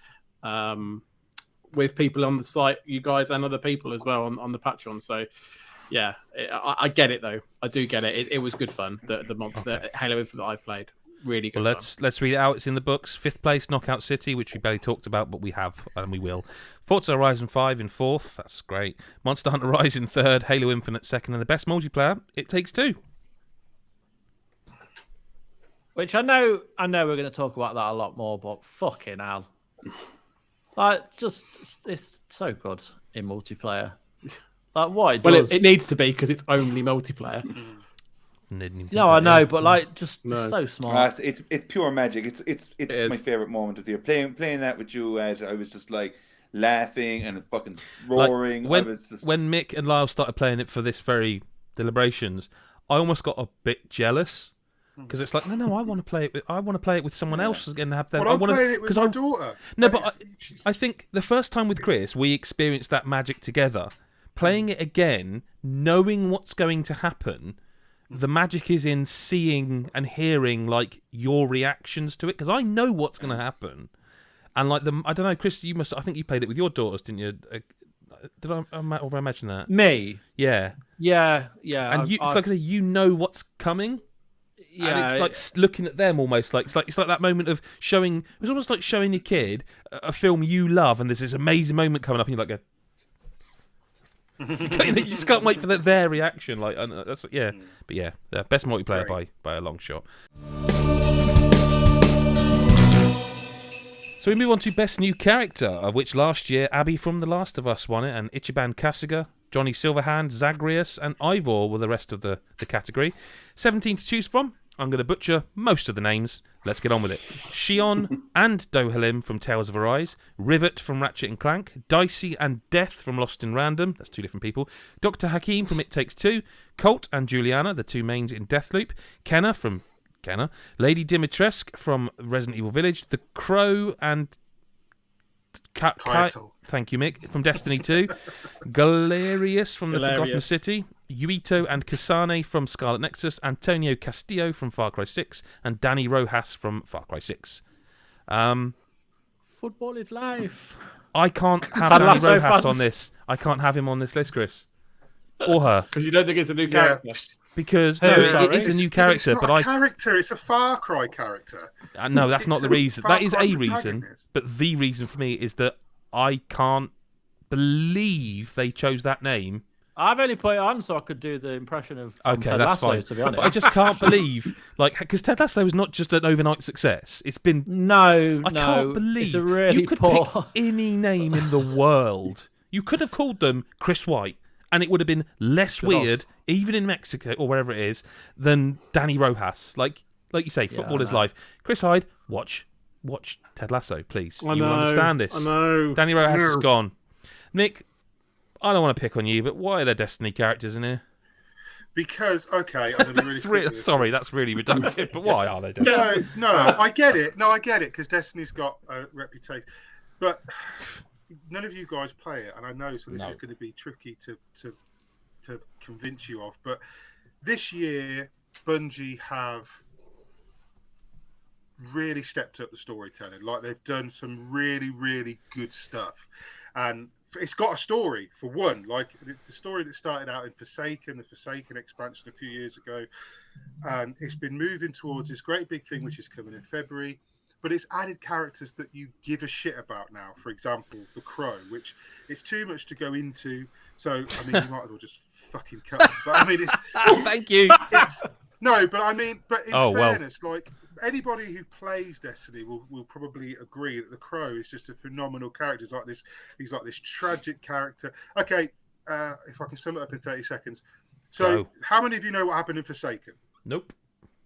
with people on the site, you guys and other people as well on the Patreon. So yeah, I get it though. I do get it. It was good fun. The Halo Infinite that I've played. Really good. Well, let's read it out. It's in the books. 5th place, Knockout City, which we barely talked about, but we have and we will. Forza Horizon 5 in 4th. That's great. Monster Hunter Rise in 3rd. Halo Infinite 2nd, and the best multiplayer, It Takes Two. Which I know we're going to talk about that a lot more, but fucking hell, like it's so good in multiplayer. Like what it does. It needs to be because it's only multiplayer. No, I know, but like so smart. It's pure magic. It's my favorite moment of the year. Playing that with you, Ed, I was just like laughing and fucking roaring. Like, when Mick and Lyle started playing it for this very deliberations, I almost got a bit jealous. Because it's like, no, I want to play it. I want to play it with someone else and have them. I'm playing it with my daughter. No, but I think the first time with Chris, we experienced that magic together. Playing it again, knowing what's going to happen, the magic is in seeing and hearing like your reactions to it. Because I know what's going to happen, and like I don't know, Chris, you must. I think you played it with your daughters, didn't you? Did I imagine that? Me? Yeah. And it's like you know what's coming. Yeah, and it's like looking at them almost like it's like that moment of showing. It's almost like showing your kid a film you love, and there's this amazing moment coming up, and you're like, you just can't wait for their reaction. Like that's but yeah, the best multiplayer by a long shot. So we move on to best new character, of which last year Abby from The Last of Us won it, and Ichiban Kasuga, Johnny Silverhand, Zagreus, and Ivor were the rest of the category. 17 to choose from. I'm going to butcher most of the names. Let's get on with it. Shion and Dohalim from Tales of Arise, Rivet from Ratchet & Clank, Dicey and Death from Lost in Random, that's 2 different people, Dr. Hakim from It Takes Two, Colt and Juliana, the 2 mains in Deathloop, Kenna from Kenna, Lady Dimitrescu from Resident Evil Village, The Crow and thank you, Mick, from Destiny 2, Galerius from The Forgotten City, Yuito and Kasane from Scarlet Nexus, Antonio Castillo from Far Cry 6, and Danny Rojas from Far Cry 6. Football is life. I can't have Danny Rojas on this. I can't have him on this list, Chris. Or her. Because you don't think it's a new character? Because it is a new character, it's not a character. It's a Far Cry character. No, that's not the reason. That is a reason, but the reason for me is that I can't believe they chose that name. I've only put it on so I could do the impression of Ted that's Lasso, fine. to be honest. But I just can't believe, because Ted Lasso is not just an overnight success. It's been I can't believe it's a really you could poor... pick any name in the world. You could have called them Chris White, and it would have been less weird, even in Mexico or wherever it is, than Danny Rojas. Like you say, football is life. Chris Hyde, watch Ted Lasso, please. You will understand this. I know. Danny Rojas is gone. Nick, I don't want to pick on you, but why are there Destiny characters in here? Because, okay, I'm going to be really sorry, that's really reductive, but why are they Destiny? No, I get it. No, I get it, because Destiny's got a reputation. But none of you guys play it, and I know, so this is going to be tricky to convince you of. But this year, Bungie have really stepped up the storytelling. Like, they've done some really, really good stuff. And it's got a story, for one. Like, it's the story that started out in the Forsaken expansion a few years ago. And it's been moving towards this great big thing, which is coming in February. But it's added characters that you give a shit about now. For example, the Crow, which it's too much to go into. So, I mean, you might as well just fucking cut it. But, I mean, it's... Thank you. But in fairness, like, anybody who plays Destiny will probably agree that the Crow is just a phenomenal character. He's like this tragic character. Okay, if I can sum it up in 30 seconds. So, how many of you know what happened in Forsaken? Nope.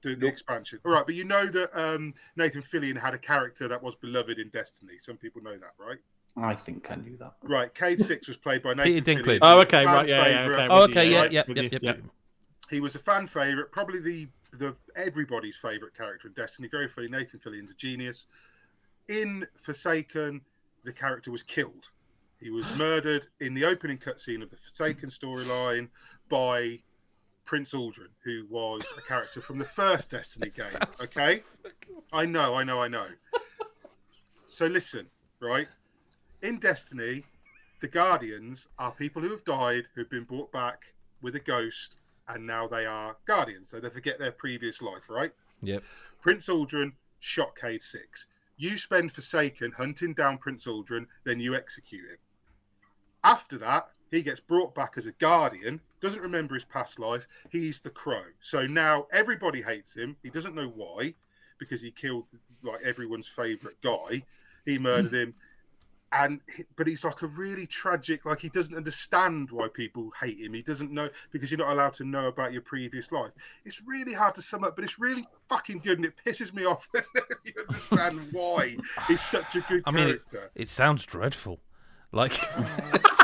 The expansion. All right, but you know that Nathan Fillion had a character that was beloved in Destiny. Some people know that, right? I think I knew that. Right, Cade 6 was played by Nathan Fillion. Oh, okay, right, yeah. He was a fan favourite, probably the everybody's favourite character in Destiny. Very funny. Nathan Fillion's a genius. In Forsaken, the character was killed. He was murdered in the opening cutscene of the Forsaken storyline by Prince Uldren, who was a character from the first Destiny game. Okay? I know. So listen, right? In Destiny, the Guardians are people who have died, who've been brought back with a ghost, and now they are Guardians. So they forget their previous life, right? Yep. Prince Uldren shot Cade 6. You spend Forsaken hunting down Prince Uldren, then you execute him. After that, he gets brought back as a Guardian, doesn't remember his past life. He's the Crow. So now everybody hates him. He doesn't know why, because he killed like everyone's favourite guy. He murdered him. But he's like a really tragic, like he doesn't understand why people hate him. He doesn't know, because you're not allowed to know about your previous life. It's really hard to sum up, but it's really fucking good, and it pisses me off when you understand why he's such a good character. It sounds dreadful. Like,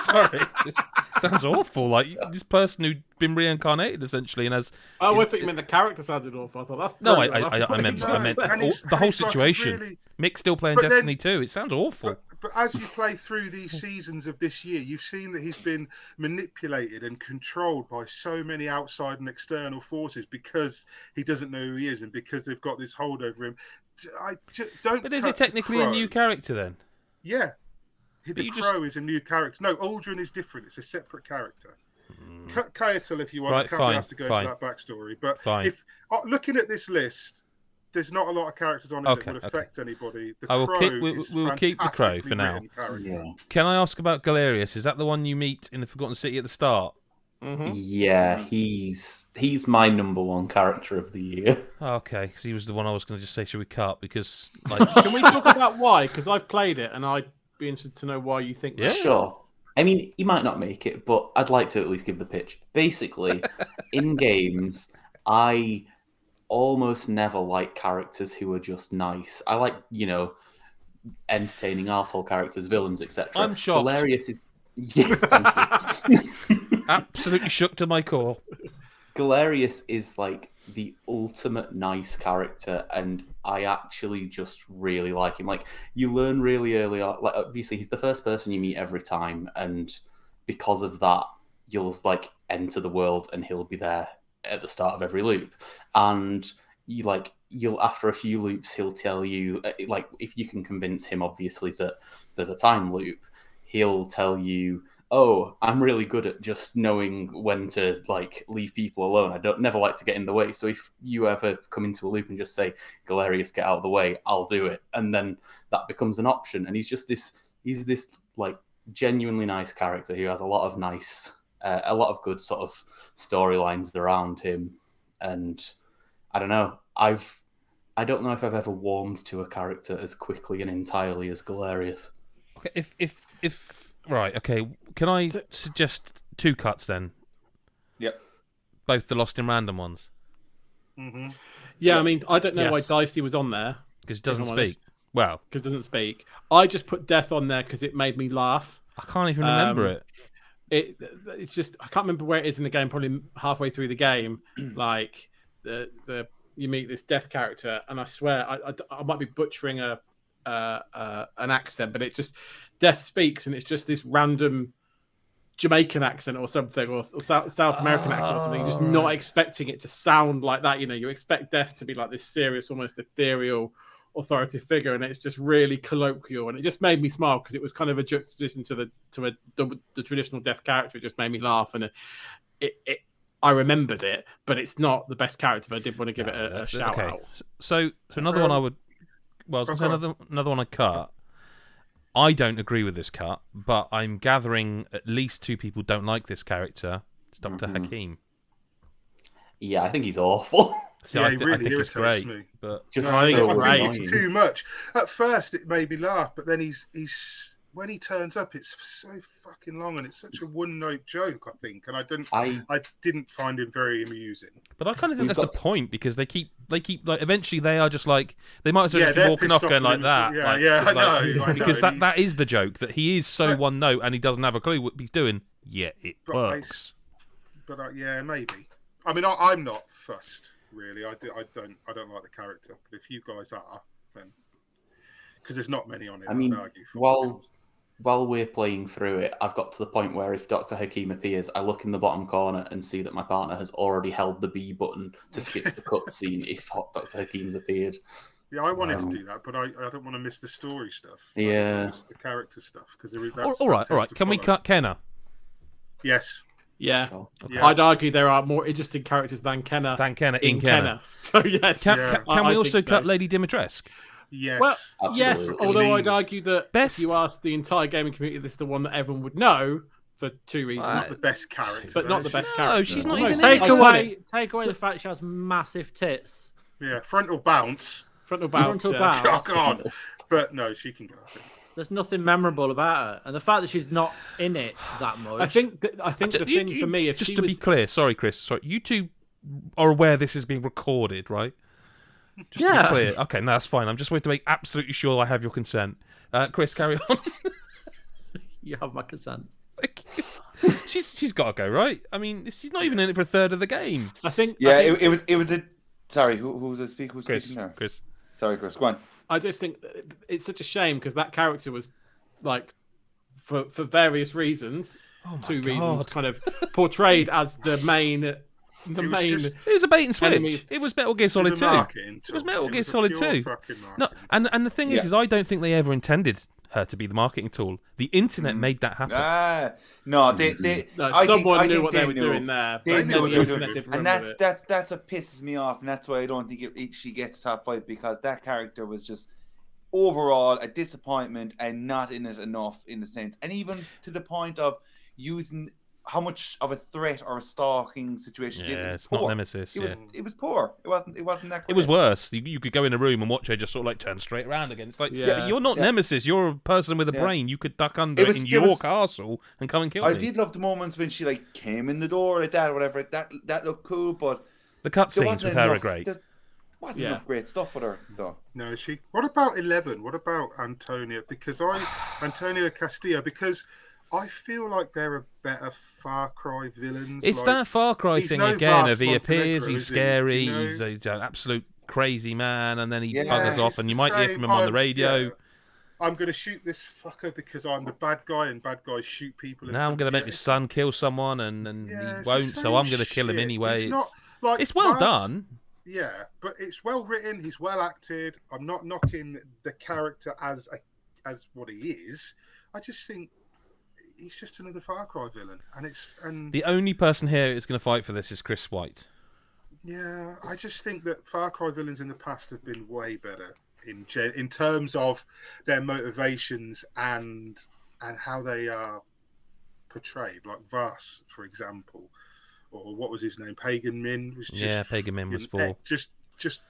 sorry, it sounds awful. Like this person who'd been reincarnated essentially, and has. Oh, I think you meant the character sounded awful. I thought that's I meant the whole situation. Really... Mick's still playing Destiny 2. It sounds awful. But as you play through these seasons of this year, you've seen that he's been manipulated and controlled by so many outside and external forces because he doesn't know who he is and because they've got this hold over him. But is he technically a new character then? Yeah. The Crow is a new character. No, Uldren is different. It's a separate character. Kayatul, if you want, right, can't be asked to go into that backstory. But if looking at this list, there's not a lot of characters on it that would affect anybody. The We'll keep the Crow for now. Yeah. Can I ask about Galerius? Is that the one you meet in the Forgotten City at the start? Mm-hmm. Yeah, he's my number one character of the year. Okay, because he was the one I was going to just say, should we cut? Because can we talk about why? Because I've played it and I'd be interested to know why you think that. Sure. I mean, he might not make it, but I'd like to at least give the pitch. Basically, in games, I almost never like characters who are just nice. I like, entertaining arsehole characters, villains, etc. I'm shocked. Galerius is... Yeah, thank you. Absolutely shook to my core. Galerius is like the ultimate nice character, and I actually just really like him. Like, you learn really early on, like, obviously he's the first person you meet every time, and because of that, you'll like enter the world and he'll be there at the start of every loop. And you'll after a few loops, he'll tell you, like, if you can convince him, obviously, that there's a time loop, he'll tell you, oh, I'm really good at just knowing when to like leave people alone. I never like to get in the way. So if you ever come into a loop and just say, Galerius, get out of the way, I'll do it. And then that becomes an option. And he's this like genuinely nice character who has a lot of good sort of storylines around him. And I don't know, I don't know if I've ever warmed to a character as quickly and entirely as Galerius. Okay, if right, okay. Can I suggest 2 cuts then. Yep. Both the Lost in Random ones. Mm-hmm. Yeah, I mean, I don't know why Dicey was on there. Because he doesn't speak. Well, because it doesn't speak. I just put Death on there because it made me laugh. I can't even remember it. It's just I can't remember where it is in the game. Probably halfway through the game, like the you meet this Death character, and I swear I might be butchering an accent, but it just Death speaks, and it's just this random Jamaican accent or something, or South American accent or something. You're just not expecting it to sound like that. You know, you expect Death to be like this serious, almost ethereal, authoritative figure, and it's just really colloquial, and it just made me smile because it was kind of a juxtaposition to the traditional Death character. It just made me laugh, and I remembered it, but it's not the best character. But I did want to give it a shout out. So another one I would, another one I cut. I don't agree with this cut, but I'm gathering at least 2 people don't like this character. It's Dr. Hakim. Yeah, I think he's awful. See, yeah, I he really think irritates it's great, me. But just I so think it's too much. At first, it made me laugh, but then he's when he turns up, it's so fucking long, and it's such a one-note joke. I think, and I didn't find him very amusing. But I kind of think that's the point, because they keep like eventually they are just like they might as well just be walking off going like that. I know. Because that is the joke, that he is so one note and he doesn't have a clue what he's doing. Yeah, it works. But yeah, maybe. I mean, I'm not fussed really. I don't like the character. But if you guys are, then because there's not many on it. I mean, while we're playing through it, I've got to the point where if Dr. Hakim appears, I look in the bottom corner and see that my partner has already held the B button to skip the cutscene if Dr. Hakim's appeared. Yeah, I wanted to do that, but I don't want to miss the story stuff. Yeah. The character stuff. Because there is all right. Can we cut Kenna? Yes. Yeah. Oh, okay. I'd argue there are more interesting characters than Kenna. In Kenna. So yes. Can we also cut Lady Dimitrescu? Yes. Well, absolutely. yes. Although I'd argue that if you ask the entire gaming community, this is the one that everyone would know for 2 reasons. Not the best character, but not the best character. No, she's not even. Take away the fact she has massive tits. Yeah, frontal bounce. Frontal bounce. Oh God. But no, she can go. There's nothing memorable about her, and the fact that she's not in it that much. I think the thing for me, if just she to was... be clear, sorry, Chris, you 2 are aware this is being recorded, right? Just to be clear. Okay, no, that's fine. I'm just waiting to make absolutely sure I have your consent. Chris, carry on. You have my consent. Thank you. She's got to go, right? I mean, she's not even in it for a third of the game. I think. It was a. Sorry, who was the speaker? Chris. Speaking there? Chris. Sorry, Chris. Go on. I just think it's such a shame because that character was like, for various reasons, 2 reasons, kind of portrayed as the main. It was a bait and switch. It was Metal Gear Solid 2. It was Metal Gear Solid 2. No, and the thing is I don't think they ever intended her to be the marketing tool. The internet made that happen. Someone knew what they were doing there. They knew what they were doing, and that's what pisses me off, and that's why I don't think she gets top 5, because that character was just overall a disappointment and not in it enough in the sense, and even to the point of using how much of a threat or a stalking situation it did. It's not Nemesis. It was poor. It wasn't that great. It was worse. You could go in a room and watch her just sort of like turn straight around again. It's like, but you're not Nemesis. You're a person with a brain. You could duck under in your castle and come and kill me. I did love the moments when she like came in the door like that or whatever. That looked cool, but the cutscenes with her are great. There wasn't enough great stuff with her though. No, what about 11? What about Antonio? Antonio Castillo, because I feel like there are better Far Cry villains. It's that Far Cry thing again. Of he appears, he's scary, he's an absolute crazy man, and then he buggers off, and you might hear from him on the radio. Yeah. I'm going to shoot this fucker because I'm the bad guy, and bad guys shoot people. Now I'm going to make my son kill someone, and he won't, so I'm going to kill him anyway. It's well done. Yeah, but it's well written. He's well acted. I'm not knocking the character as what he is. I just think he's just another Far Cry villain, and the only person here who's going to fight for this is Chris White. Yeah, I just think that Far Cry villains in the past have been way better in terms of their motivations and how they are portrayed. Like Vass, for example, or what was his name? Pagan Min was just Pagan Min was 4. Just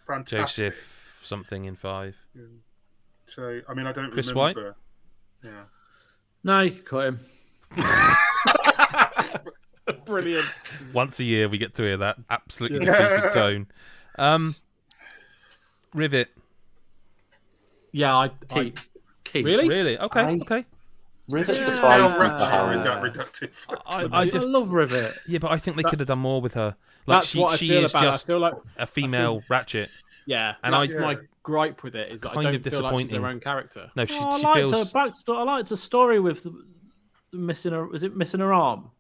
fantastic. Joseph something in 5. Yeah. So I mean, I don't Chris remember. White? Yeah. No, you can cut him. Brilliant. Once a year, we get to hear that absolutely defeated tone. Rivet. Yeah, Keep. Really? Okay. Rivet Is surprised me. that reductive? I love Rivet. Yeah, but I think they could have done more with her. Like That's what I feel is about it. I just feel like a female Ratchet. Yeah, and that's my gripe with it is that I don't feel like she's her own character. No, she I liked feels... her backstory. I liked her story with the missing her. Was it missing her arm?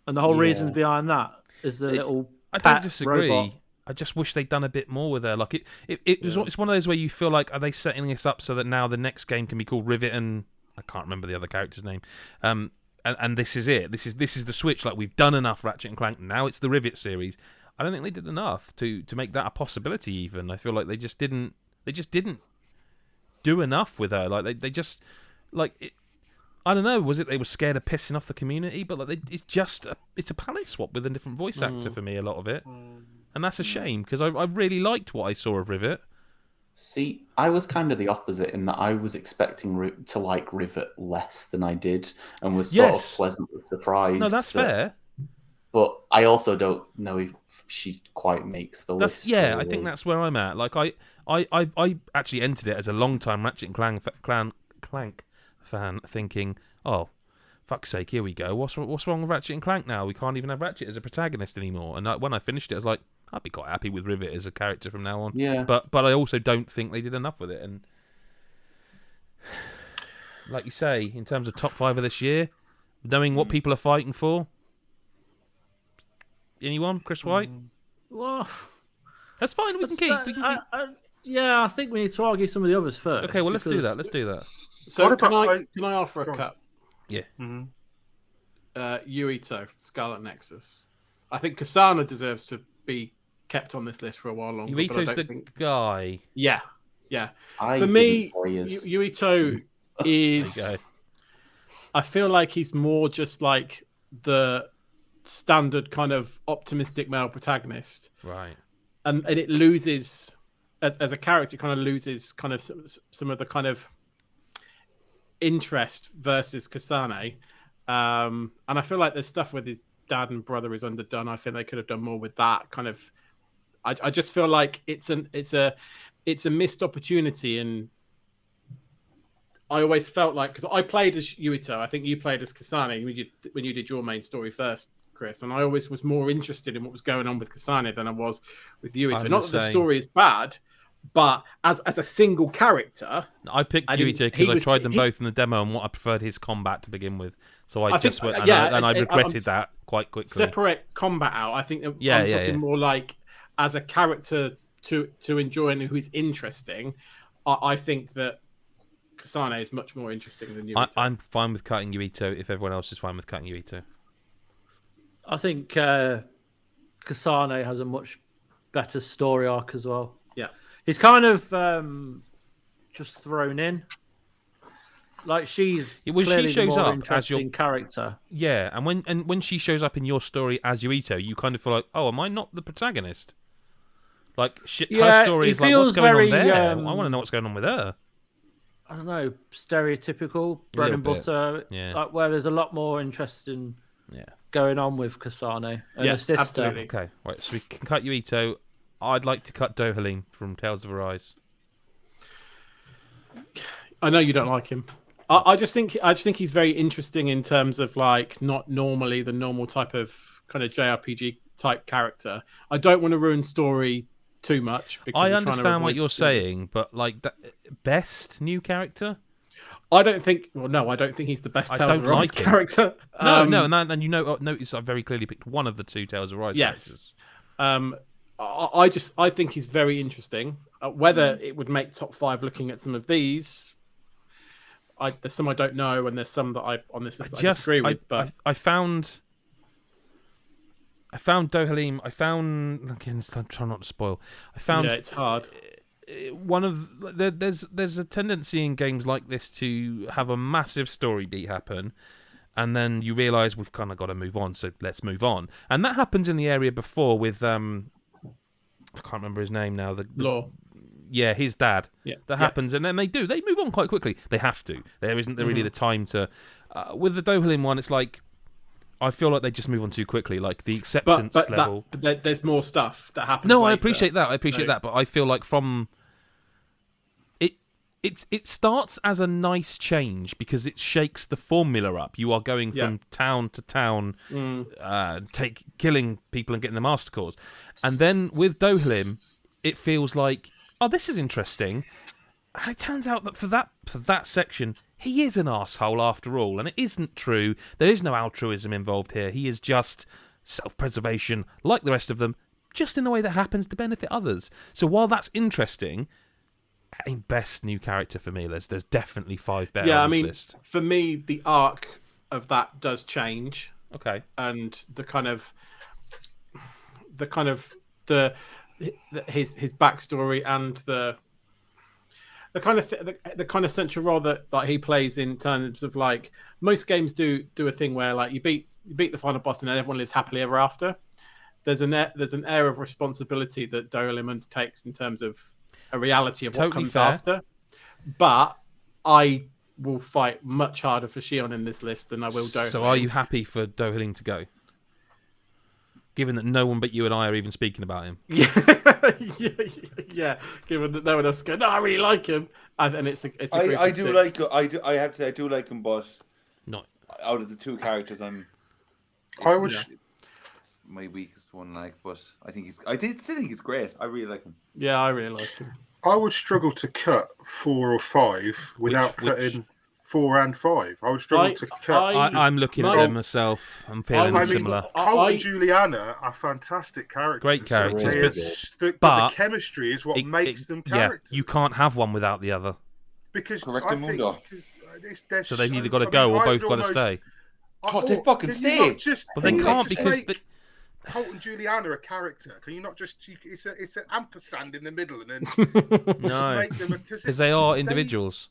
And the whole reasons behind that is the little. I don't disagree. Robot. I just wish they'd done a bit more with her. Like it's one of those where you feel like, are they setting this up so that now the next game can be called Rivet and I can't remember the other character's name. And this is it. This is the switch. Like, we've done enough Ratchet and Clank. Now it's the Rivet series. I don't think they did enough to make that a possibility. Even I feel like they just didn't do enough with her. Like they just like it, I don't know. Was it they were scared of pissing off the community? But like it's a palette swap with a different voice actor for me. A lot of it, and that's a shame because I really liked what I saw of Rivet. See, I was kind of the opposite in that I was expecting to like Rivet less than I did, and was sort of pleasantly surprised. No, that's fair. But I also don't know if she quite makes the list. Yeah, really. I think that's where I'm at. Like I actually entered it as a long-time Ratchet and Clank fan, thinking, oh, fuck's sake, here we go. What's wrong with Ratchet and Clank now? We can't even have Ratchet as a protagonist anymore. And when I finished it, I was like, I'd be quite happy with Rivet as a character from now on. Yeah. But I also don't think they did enough with it. And like you say, in terms of top 5 of this year, knowing what people are fighting for, anyone? Chris White? Well, that's fine. We can keep. Yeah, I think we need to argue some of the others first. Okay, well, let's do that. So can I offer a cut? Yeah. Yuito, Scarlet Nexus. I think Kasana deserves to be kept on this list for a while longer. Yuito's the guy. Yeah. For me, Yuito is... I feel like he's more just like the standard kind of optimistic male protagonist. Right. And it loses... As a character, kind of loses kind of some of the kind of interest versus Kasane. And I feel like there's stuff with his dad and brother is underdone. I think they could have done more with that kind of. I just feel like it's a missed opportunity, and I always felt like, because I played as Yuito, I think you played as Kasane when you did your main story first, Chris, and I always was more interested in what was going on with Kasane than I was with Yuito. Not that the story is bad, but as a single character, I picked Yuito because I tried them both in the demo, and what I preferred his combat to begin with. So I regretted that quite quickly. Separate combat out. I think I'm talking more like as a character to enjoy and who is interesting. I think that Kasane is much more interesting than Yuito. I'm fine with cutting Yuito if everyone else is fine with cutting Yuito. I think Kasane has a much better story arc as well. Yeah. He's kind of just thrown in. Like she's clearly the more interesting character. Yeah, and when she shows up in your story as Yuito, you kind of feel like, oh, am I not the protagonist? Like her story is like, what's going on there? I want to know what's going on with her. I don't know, stereotypical bread and butter. Yeah. Like where there's a lot more interesting going on with Kasane and her sister. Absolutely. Okay, right. So we can cut Yuito. I'd like to cut Dohalim from Tales of Arise. I know you don't like him. I just think he's very interesting in terms of like not normally the normal type of kind of JRPG type character. I don't want to ruin story too much. I understand what you're saying, but like best new character. I don't think he's the best Tales of Arise character. No, and you know, notice I very clearly picked one of the two Tales of Arise characters. I think he's very interesting. Whether it would make top 5 looking at some of these, there's some I don't know, and there's some that I disagree with. But I found Dohalim. Again, I'm trying not to spoil. It's hard. There's a tendency in games like this to have a massive story beat happen, and then you realise we've kind of got to move on, so let's move on. And that happens in the area before with I can't remember his name now. Law. Yeah, his dad. Yeah, that happens, and then they move on quite quickly. They have to. There isn't really the time to. With the Dohalim one, it's like I feel like they just move on too quickly. Like the acceptance level. There's more stuff that happens. No, later, I appreciate that. But I feel like from it starts as a nice change because it shakes the formula up. You are going from town to town, killing people and getting the master cores, and then with Dohalim, it feels like, oh, this is interesting. And it turns out that for that section, he is an arsehole after all, and it isn't true. There is no altruism involved here. He is just self-preservation, like the rest of them, just in a way that happens to benefit others. So while that's interesting, best new character for me, there's definitely 5 better on this list. For me, the arc of that does change. Okay. And his backstory and the kind of central role that he plays in terms of, like, most games do a thing where, like, you beat the final boss and then everyone lives happily ever after. There's an air of responsibility that Dohalim undertakes in terms of a reality of what comes after. But I will fight much harder for Shion in this list than I will Dohalim. So are you happy for Dohalim to go? Given that no one but you and I are even speaking about him. Yeah. Given that no one else goes, no, I really like him, and it's a I do like him, but not out of the 2 characters, I would. My weakest one, but I still think he's great. I really like him. Yeah, I really like him. I would struggle to cut 4 or 5 without cutting 4 and 5. I would struggle to cut. I'm looking at them myself. I'm feeling similar. Colt and Juliana are fantastic characters. Great characters, but the chemistry is what makes them characters. Yeah, you can't have one without the other. Because so they've either got to go or both got to stay. God, they fucking stay. But they can't because Colt and Juliana are character. Can you not just? It's an ampersand in the middle, and then no, make them because they are individuals.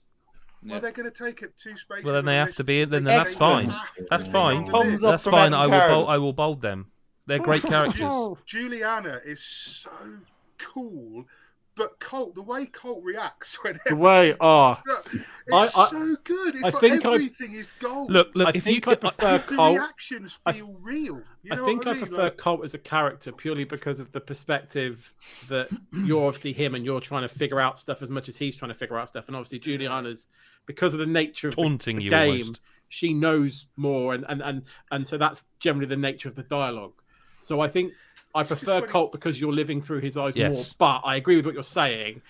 Well, they're going to take up 2 spaces. Well, then they have to be. Then that's fine. That's fine. That's fine. I will bold them. They're great characters. Juliana is so cool. But Colt, the way Colt reacts when it's so good. It's everything is gold. Look. I prefer the Colt. reactions feel real. I prefer Colt as a character purely because of the perspective that you're obviously him and you're trying to figure out stuff as much as he's trying to figure out stuff. And obviously Juliana's, because of the nature of the game, almost. She knows more, and so that's generally the nature of the dialogue. So I think I prefer Colt because you're living through his eyes more. But I agree with what you're saying.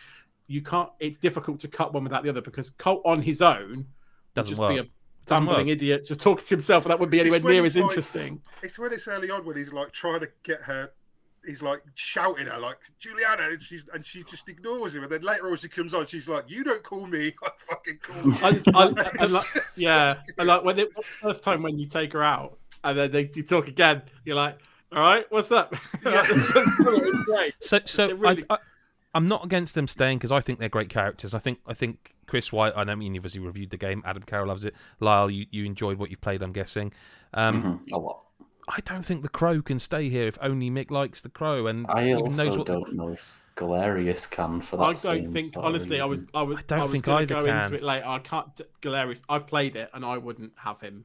You can't. It's difficult to cut one without the other because Colt on his own doesn't be a bumbling idiot just talking to himself, and that wouldn't be anywhere near as interesting. It's when it's early on when he's like trying to get her. He's like shouting at her like Juliana, and she just ignores him. And then later on, she comes on, she's like, "You don't call me, I fucking call you." And like when the first time when you take her out, and then you talk again, you're like, all right, what's up? Yeah. It's great. So I'm not against them staying because I think they're great characters. I think Chris White, I know you obviously reviewed the game. Adam Carroll loves it. Lyle, you enjoyed what you played, I'm guessing. A lot. I don't think the Crow can stay here if only Mick likes the Crow. And I also don't know if Galerius can for that. I don't think, honestly, I was going to go into it later. I can't. Galerius, I've played it and I wouldn't have him.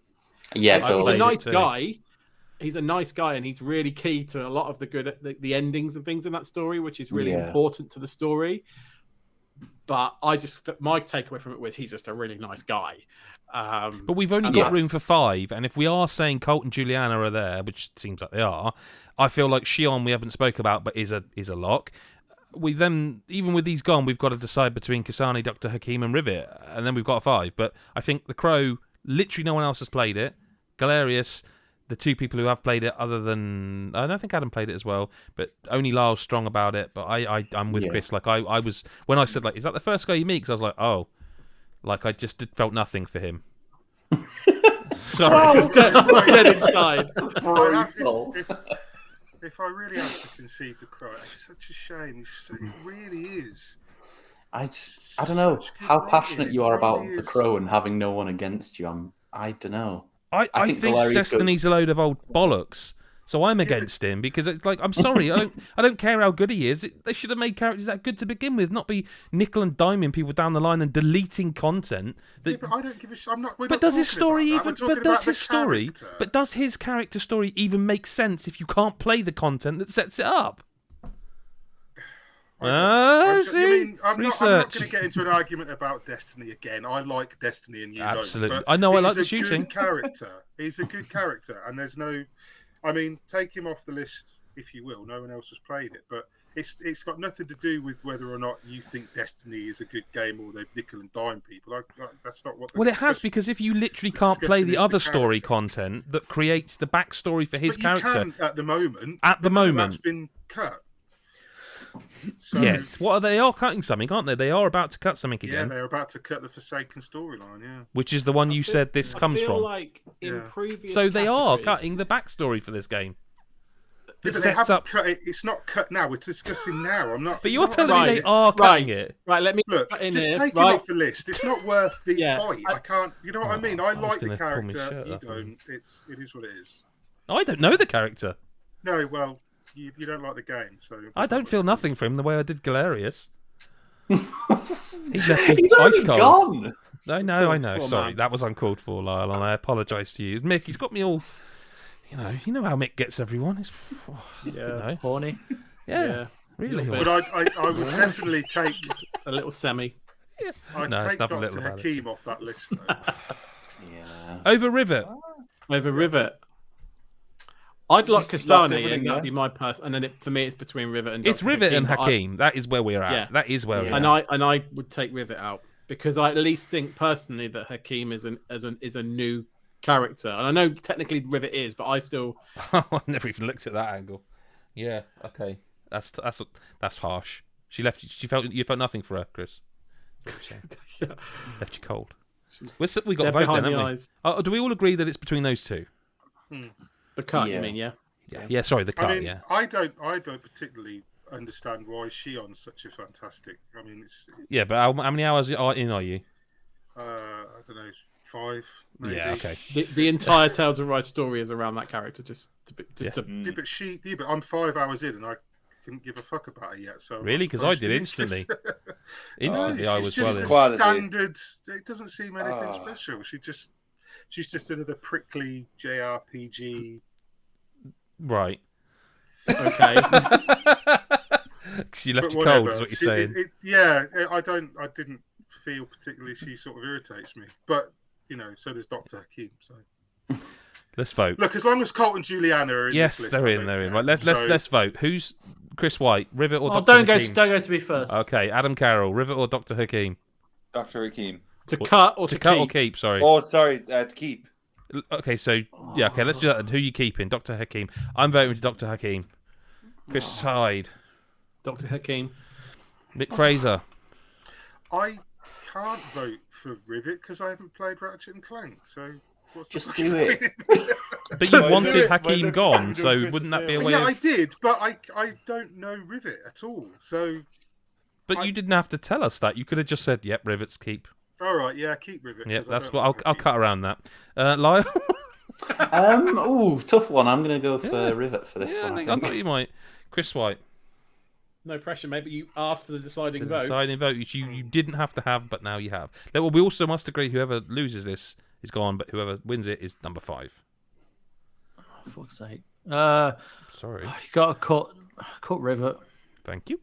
Yeah, totally. He's a nice guy. He's a nice guy, and he's really key to a lot of the endings and things in that story, which is really important to the story. But my takeaway from it was he's just a really nice guy. But we've only got room for 5, and if we are saying Colt and Juliana are there, which seems like they are, I feel like Shion we haven't spoke about, but is a lock. We then, even with these gone, we've got to decide between Kasani, Dr. Hakim, and Rivet, and then we've got a 5. But I think the Crow, literally no one else has played it. Galerius, the 2 people who have played it, other than I don't think Adam played it as well, but only Lyle's strong about it. But I'm with Chris. Like I was when I said like, is that the first guy you meet? Because I was like, oh, like I just felt nothing for him. Sorry, dead inside. If I really have to concede the Crow, it's such a shame. It really is. I don't know how passionate you are about the Crow and having no one against you. I don't know. I think Destiny's a load of old bollocks. So I'm against him because it's like, I'm sorry, I don't care how good he is. They should have made characters that good to begin with, not be nickel and diming people down the line and deleting content. But I don't give a shit. But does his story even? But does his story? But does his character story even make sense if you can't play the content that sets it up? I'm not going to get into an argument about Destiny again. I like Destiny and you don't. Absolutely. I know I like the shooting. He's a good character. And there's no... I mean, take him off the list, if you will. No one else has played it. But it's got nothing to do with whether or not you think Destiny is a good game or they've nickel and dime people. That's not what... Well, it has, because if you literally can't play the other story content that creates the backstory for his character... Can, at the moment. That's been cut. So, yes. What are they? Are cutting something, aren't they? They are about to cut something again. Yeah, they're about to cut the Forsaken storyline. Yeah, which is the one you said this comes from. Like in previous so they are cutting the backstory for this game. Yeah, but they haven't cut it. It's not cut now. We're discussing now. I'm not. But you're telling me they are cutting it. Right. Let me look. Just take it off the list. It's not worth the fight. I can't. You know what I mean? I like the character. You don't. It is what it is. I don't know the character. No. Well. You don't like the game, so... I don't feel nothing for him the way I did Galerius. He's ice cold. Gone. I know. Sorry, that was uncalled for, Lyle, and I apologise to you. Mick, he's got me all... You know how Mick gets everyone. Horny. Yeah, really. But I would definitely take... A little semi. Yeah. I'd take Dr. Hakim off that list, though. Yeah. Over Rivet. Over Rivet. I'd like Kastani, and that'd be my person. And then for me, it's between Rivet and. It's Rivet and Hakim. That is where we're at. Yeah. That is where we're at. And I would take Rivet out because I at least think personally that Hakim is a new character. And I know technically Rivet is, but I still. I never even looked at that angle. Yeah. Okay. That's harsh. She left. You felt nothing for her, Chris. Yeah. Left you cold. We got a vote then, haven't we? Do we all agree that it's between those two? The cut, you mean, yeah? Yeah, sorry, the cut, I don't particularly understand why Shion's such a fantastic... I mean, it's... Yeah, but how many hours in are you? I don't know, 5, maybe. Yeah, okay. The entire Tales of Rise story is around that character, Yeah, but I'm 5 hours in and I couldn't give a fuck about it yet. So really? Because I did instantly. Instantly, I was well in. Just standard... It doesn't seem anything special. She's just another prickly JRPG... Right. Okay. She left you cold, is what you're saying. I didn't feel particularly. She sort of irritates me, but so does Dr. Hakim. So let's vote. Look, as long as Colt and Juliana are in this list, they're in. Right, let's vote. Who's Chris White, Rivet or Dr. Hakim? Don't go to me first. Okay, Adam Carroll, Rivet or Dr. Hakim? Dr. Hakim. To cut or to keep? Sorry. Oh, sorry, to keep. Okay, so let's do that. Who are you keeping? Dr. Hakim. I'm voting for Dr. Hakim. Chris Hyde. Dr. Hakim. Nick Fraser. I can't vote for Rivet because I haven't played Ratchet and Clank. So what's just do it. But you wanted Hakim gone, so wouldn't that be a way? Yeah, I did, but I don't know Rivet at all. So. But you didn't have to tell us that. You could have just said, "Yep, Rivet's keep." All right, yeah, keep Rivet. Yeah, that's what I'll cut around that. Lyle. Tough one. I'm going to go for Rivet for this one. I thought you might. Chris White. No pressure, mate. But you asked for the deciding vote. Deciding vote, which you didn't have to have, but now you have. Well, we also must agree whoever loses this is gone, but whoever wins it is number 5. Oh, fuck's sake. Sorry. You got to cut Rivet. Thank you.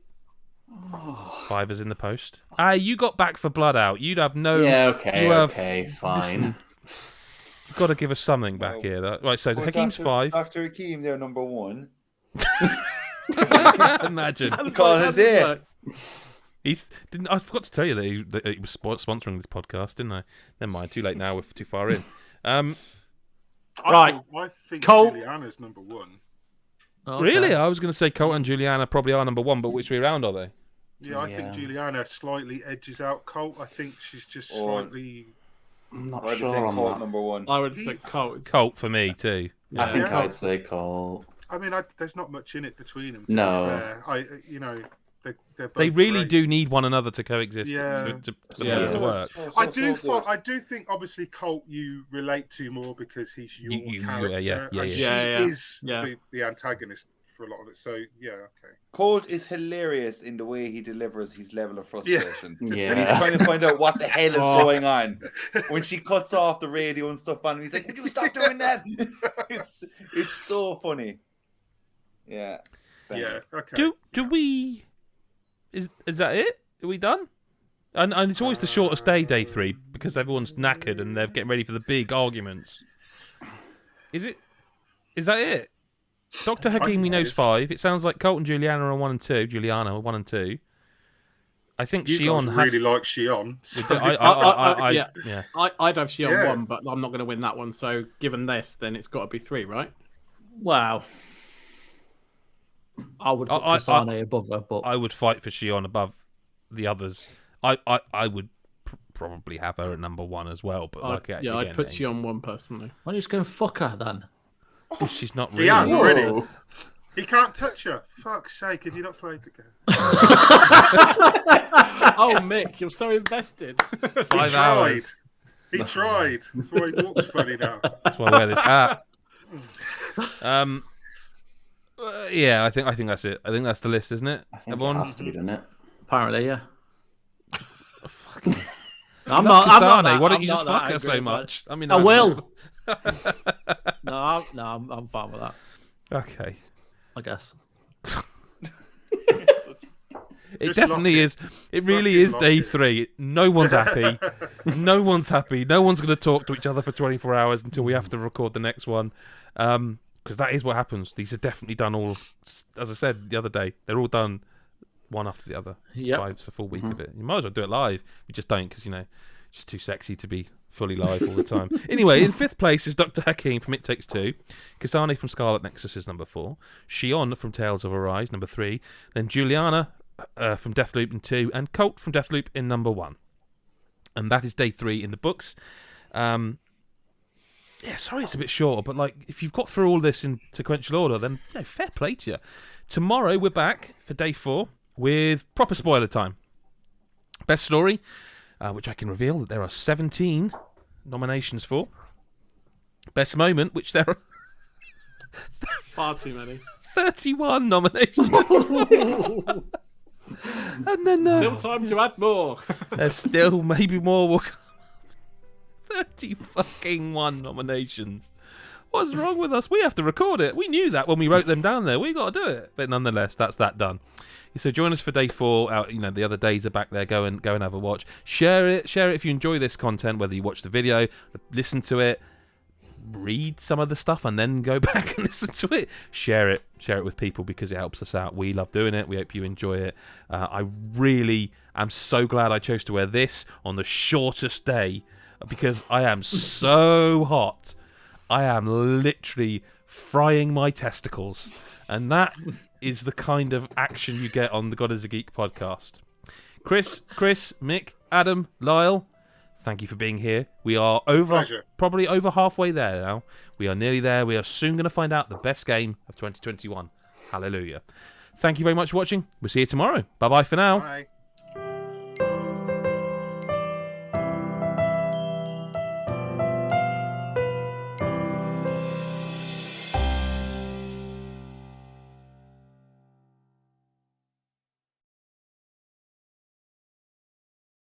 5 is in the post. You got Back for Blood out. You'd have no. Yeah, okay, fine. Listen, you've got to give us something back here. Right, so Hakim's 5. Dr. Hakim, they're number 1. Imagine. I forgot to tell you that he was sponsoring this podcast, didn't I? Never mind. Too late now. We're too far in. Right. I think Juliana's number 1. Okay. Really? I was going to say Colt and Juliana probably are number 1, but which way around are they? Yeah, I think Juliana slightly edges out Colt. I think she's just slightly... I'm not sure on that. Number 1. I would say Colt. Colt for me too. Yeah. I think I'd say Colt. I mean, there's not much in it between them. No. Fair. They really do need one another to coexist to work. I do think obviously Colt you relate to more because he's your character. She is the antagonist for a lot of it. So okay. Colt is hilarious in the way he delivers his level of frustration. Yeah. And he's trying to find out what the hell is going on. When she cuts off the radio and stuff on him, he's like, "Would you stop doing that?" It's so funny. Yeah. Yeah. Okay. Do we? Is that it? Are we done? And it's always the shortest day 3, because everyone's knackered and they're getting ready for the big arguments. Is that it? Dr. Hakimi knows 5. It sounds like Colt and Juliana are 1 and 2. Juliana are 1 and 2. I think Shion really like Shion. So. I'd have Shion 1, but I'm not going to win that one. So given this, then it's got to be 3, right? Wow. I would put Kasane above her, but I would fight for Shion above the others. I would probably have her at number 1 as well. But I'd put Shion 1 personally. Why don't you just go and fuck her then? She's not really. He has already. He can't touch her. Fuck's sake, have you not played the game? Oh, Mick, you're so invested. 5 hours. He tried. That's why he walks funny now. That's why I wear this hat. I think that's it. I think that's the list, isn't it? I think it has to be, doesn't it? Apparently, yeah. I'm not Kasane. Why don't you just fuck her so much? I mean, I will. No, I'm fine with that. Okay. I guess. It definitely is. It really is day 3. No one's happy. No one's happy. No one's going to talk to each other for 24 hours until we have to record the next one. Because that is what happens. These are definitely done all, as I said the other day, they're all done one after the other. It's a full week of it. You might as well do it live. We just don't because, it's just too sexy to be fully live all the time. Anyway, in 5th place is Dr. Hakim from It Takes Two. Kasane from Scarlet Nexus is number 4. Shion from Tales of Arise, number 3. Then Juliana from Deathloop in 2. And Colt from Deathloop in number 1. And that is day 3 in the books. Sorry it's a bit short, but if you've got through all this in sequential order, then fair play to you. Tomorrow we're back for day 4 with proper spoiler time. Best story, which I can reveal that there are 17 nominations for. Best moment, which there are far too many. 31 nominations. And then still time to add more. There's still maybe more will come. 31 nominations. What's wrong with us? We have to record it. We knew that when we wrote them down there. We got to do it. But nonetheless, that's that done. So join us for day 4. The other days are back there. Go and have a watch. Share it if you enjoy this content. Whether you watch the video, listen to it, read some of the stuff, and then go back and listen to it. Share it with people because it helps us out. We love doing it. We hope you enjoy it. I really am so glad I chose to wear this on the shortest day because I am so hot. I am literally frying my testicles, and that is the kind of action you get on the God is a Geek podcast. Chris, Mick, Adam, Lyle, thank you for being here. We are probably over halfway there now. We are nearly there. We are soon going to find out the best game of 2021. Hallelujah. Thank you very much for watching. We'll see you tomorrow. Bye-bye for now. Bye.